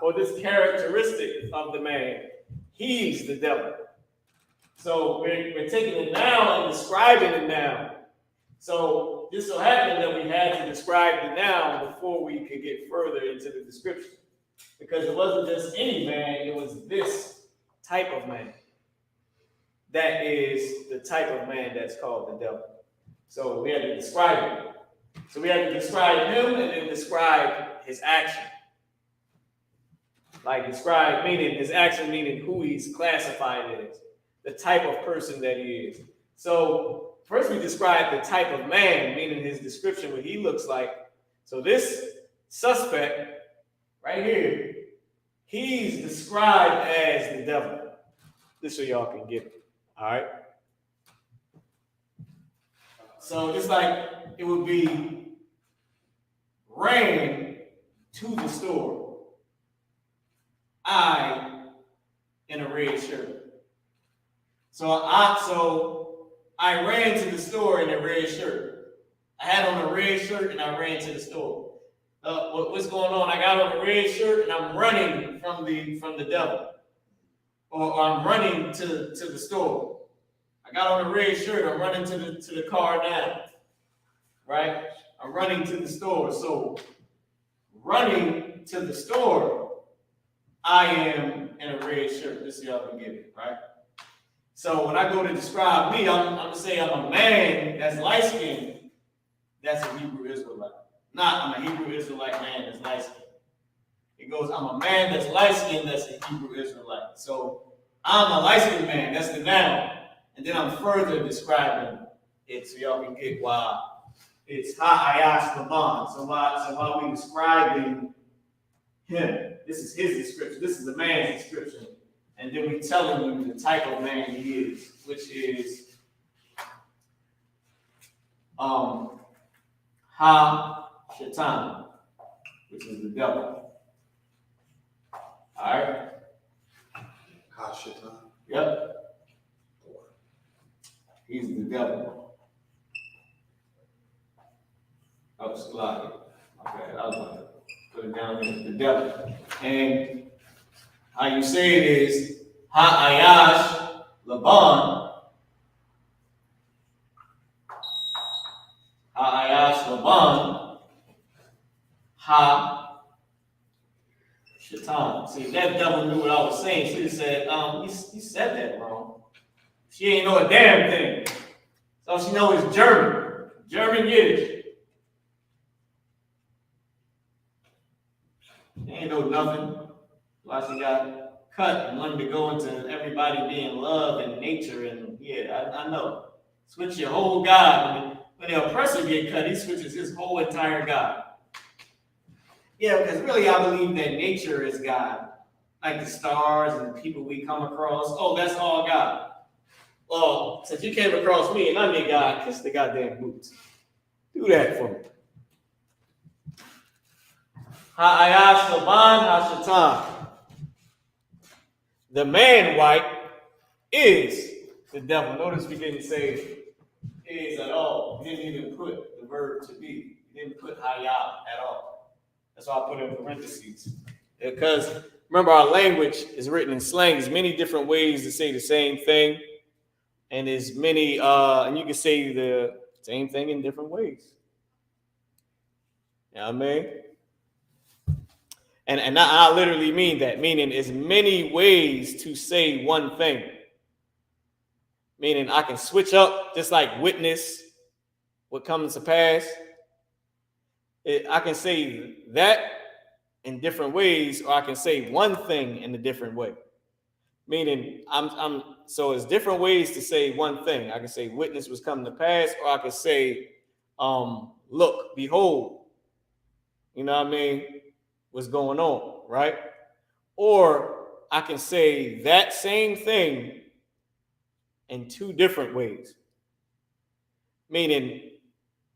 Or this characteristic of the man, he's the devil. So we're taking the noun and describing the noun. So this so happened that we had to describe the noun before we could get further into the description. Because it wasn't just any man, it was this type of man. That is the type of man that's called the devil. So we had to describe him. So we had to describe him and then describe his action. Like describe meaning his action, meaning who he's classified as, the type of person that he is. So first we describe the type of man, meaning his description, what he looks like. So this suspect right here, he's described as the devil. Just so y'all can get it. All right. So just like it would be ran to the store. I in a red shirt. So I ran to the store in a red shirt. I had on a red shirt and I ran to the store. What's going on? I got on a red shirt and I'm running from the devil. Or I'm running to the store. I got on a red shirt, I'm running to the car now. Right? I'm running to the store. So running to the store, I am in a red shirt. This y'all can get it, right? So when I go to describe me, I'm gonna say I'm a man that's light-skinned, that's a Hebrew Israelite. Not I'm a Hebrew Israelite man that's light-skinned. It goes, I'm a man that's light-skinned, that's a Hebrew Israelite. So I'm a light-skinned man, that's the noun. And then I'm further describing it so y'all can get why it's ha'ayash laban. So while we describing him, this is his description, this is the man's description. And then we telling you the type of man he is, which is ha-shatan, which is the devil. All right? Ha-shatan. Yep. He's the devil. Oh, slide. Okay, I was going to put it down there. The devil. And how you say it is ha'ayash laban. Ha'ayash laban. Ha shaitan. See, that devil knew what I was saying. She said, you said that wrong. She ain't know a damn thing. So she know is German. German Yiddish. She ain't know nothing. Why she got cut and wanted to go into everybody being love and nature and yeah, I know. Switch your whole God. When the oppressor get cut, he switches his whole entire God. Yeah, because really I believe that nature is God. Like the stars and the people we come across. Oh, that's all God. Well, since you came across me and I'm your God, kiss the goddamn boots. Do that for me. Ha'ayash laban ha'shatan. The man white is the devil. Notice we didn't say is at all. We didn't even put the verb to be. We didn't put hayah at all. That's why I put it in parentheses. Because remember, our language is written in slang. There's many different ways to say the same thing. And there's many, and you can say the same thing in different ways. You know what I mean? And I literally mean that, meaning there's many ways to say one thing. Meaning I can switch up, just like witness what comes to pass. I can say that in different ways, or I can say one thing in a different way. Meaning, so it's different ways to say one thing. I can say witness was coming to pass, or I can say, look, behold. You know what I mean? What's going on, right? Or I can say that same thing in two different ways. Meaning,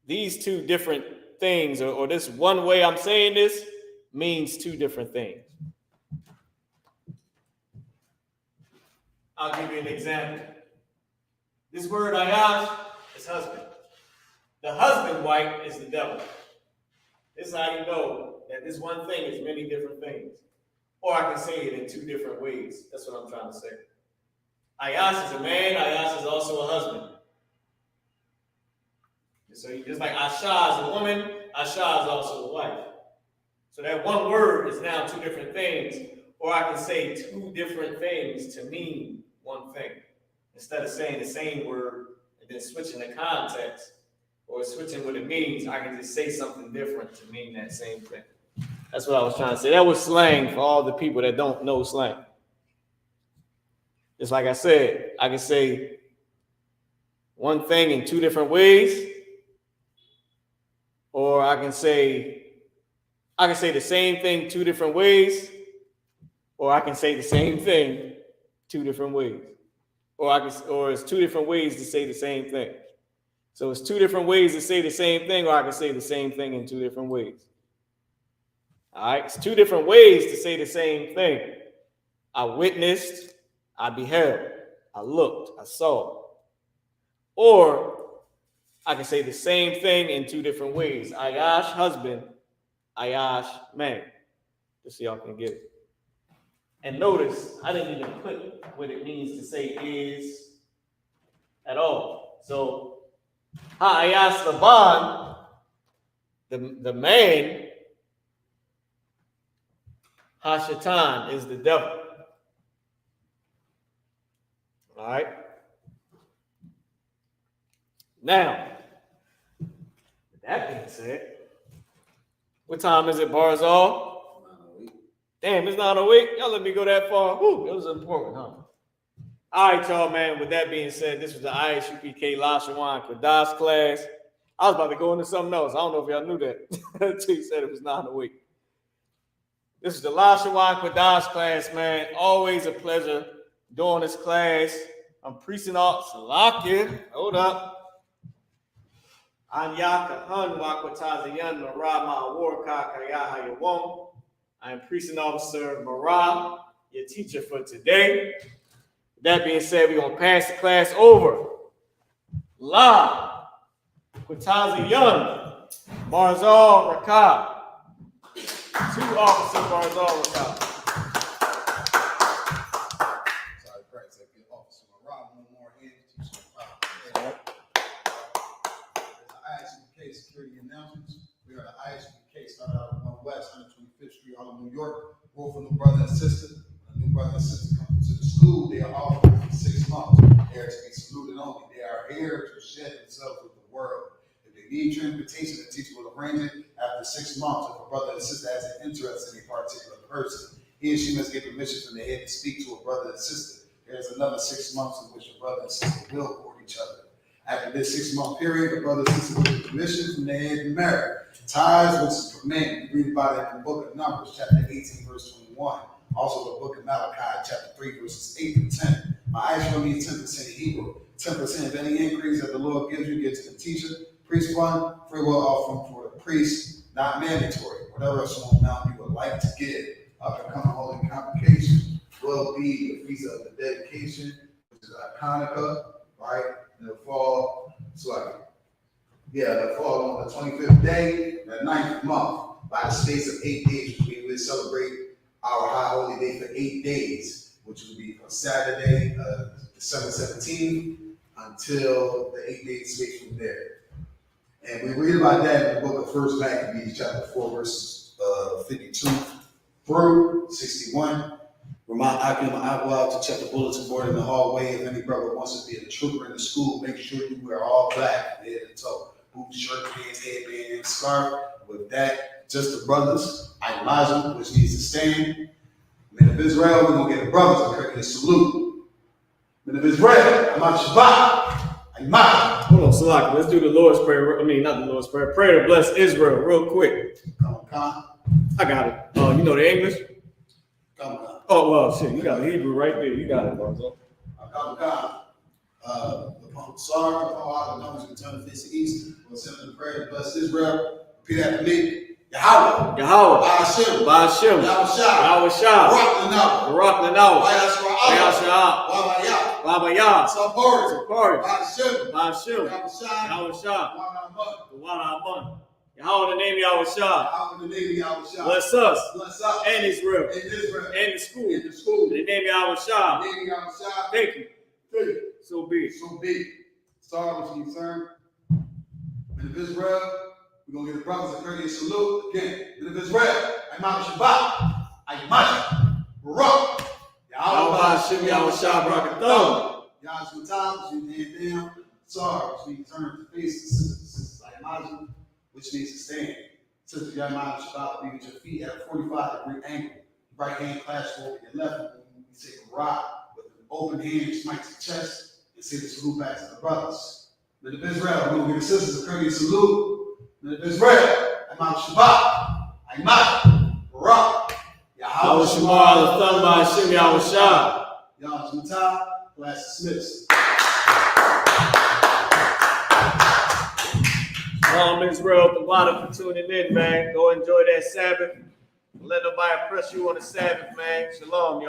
these two different things, or this one way I'm saying this, means two different things. I'll give you an example. This word ayash is husband. The husband white is the devil. This is how you know that this one thing is many different things. Or I can say it in two different ways. That's what I'm trying to say. Ayash is a man, Ayash is also a husband. So just like Asha is a woman, Asha is also a wife. So that one word is now two different things, or I can say two different things to mean one thing. Instead of saying the same word and then switching the context or switching what it means, I can just say something different to mean that same thing. That's what I was trying to say. That was slang for all the people that don't know slang. Just like I said, I can say one thing in two different ways, or I can say the same thing two different ways, or I can say the same thing two different ways. Or it's two different ways to say the same thing. So it's two different ways to say the same thing, or I can say the same thing in two different ways. All right, it's two different ways to say the same thing. I witnessed, I beheld, I looked, I saw. Or I can say the same thing in two different ways. Ayash, husband, Ayash, man. Just so y'all can get it. And notice, I didn't even put what it means to say is at all. So, Ayash Laban, the man, Hashatan is the devil. All right. Now, with that being said, what time is it, Barzal? Damn, it's 9:08. Y'all let me go that far. Whew, it was important, huh? All right, y'all, man. With that being said, this was the Isupk Lashawan Kadas class. I was about to go into something else. I don't know if y'all knew that until you said it was 9:08. This is the Lashawan Kadas class, man. Always a pleasure doing this class. I'm preaching off Salakia. Hold up. Anyaka Hun Wakwatazayan Marama Warka Kayaha Yawon. I am Precinct Officer Marah, your teacher for today. That being said, we're going to pass the class over. La Kwatazayan Barzal Rakab. Two Officer Barzal Rakab. Sorry, Christ, I get Officer Marah no more in. ISUK security announcements. We are the ISUK started out on West 125th Street, Harlem, New York. Both for new brother and sister. When a new brother and sister come to the school, they are offered for 6 months. They are to be saluted only. They are here to share themselves with the world. If they need transportation, the teacher will arrange it after 6 months. If a brother and sister has an interest in a particular person, he or she must get permission from the head to speak to a brother and sister. There is another 6 months in which a brother and sister will court each other. After this 6-month period, the brother and sister will get permission from the head to marry. Ties, which is commanded. You read about it in the book of Numbers, chapter 18, verse 21. Also the book of Malachi, chapter 3, verses 8 and 10. My eyes will need 10% Hebrew. 10% of any increase that the Lord gives you, give to the teacher. Priest fund, free will offering for the priest, not mandatory. Whatever small amount you would like to give. Up and coming holy convocation will be the feast of the dedication, which is Hanukkah, right? In the fall, the fall on the 25th day, the 9th month, by the space of 8 days, we will celebrate our high holy day for 8 days, which will be from Saturday, December 17th, until the 8 days space from there. And we read about that in the book of 1 Maccabees, chapter 4, verses 52 through 61. Remind Akim and Agua to check the bulletin board in the hallway. If any brother wants to be a trooper in the school, make sure you wear all black, head to toe. Boots, shirt, pants, headband, scarf. With that, just the brothers, Elijah, which needs to stand. Men of Israel, we're going to get the brothers a courteous salute. Men of Israel, Ahmad Shabbat, Ahmad. Hold on, Salaki. Let's do the Lord's Prayer. I mean, not the Lord's Prayer. Prayer to bless Israel real quick. Come on. I got it. You know the English? Come on. Oh, well, shit. You got the Hebrew right there. You got it, Barzo. The Sorry, the numbers can turn the face to east. We'll send them to prayer to bless Israel. Repeat after me. Yahweh. Yahweh. Ba'ashem. Ba'ashem. Yahweh Shah. Barak Lanau. Wayashra. Wabayah. Support. Support. Ba'ashem. Ba'ashem. Yahweh Shah. Yahweh Shah. Wanaman. Wanaman. How in the name of Yahweh Shah. How in the name of Yahweh Shah. Bless us. Bless us. And Israel. And Israel. And the school. And the school. In the name of Yahweh Shah. In the name of Yahweh Shah. Thank you. Thank you. So be it. So be it. Start with you, sir. Men of Israel, we're going to give the brothers a courteous salute. Again, men of Israel, Imam Shabbat, Ayman, Barak, Yahweh Hashem Yahweh Shah Barakathon. Yahweh Matam, which means hand down. Sar, which means turn to face. Sisters Ayman, which means to stand. Sister Yahweh Shabbat, leave at your feet at a 45-degree angle. Right hand clasped over your left. We say Barak with an open hand, smite to the chest. Say the salute back to the brothers. Men of Israel, we're going to give the sisters a courteous salute. Men of Israel, Imam Shabbat, Ayman, Barak, Yahweh Shema Al-Thumma Hashem Yahweh Shah. Yahweh Matah, class dismissed. Shalom Israel, the water for tuning in, man. Go enjoy that Sabbath. Don't let nobody oppress you on the Sabbath, man. Shalom, y'all.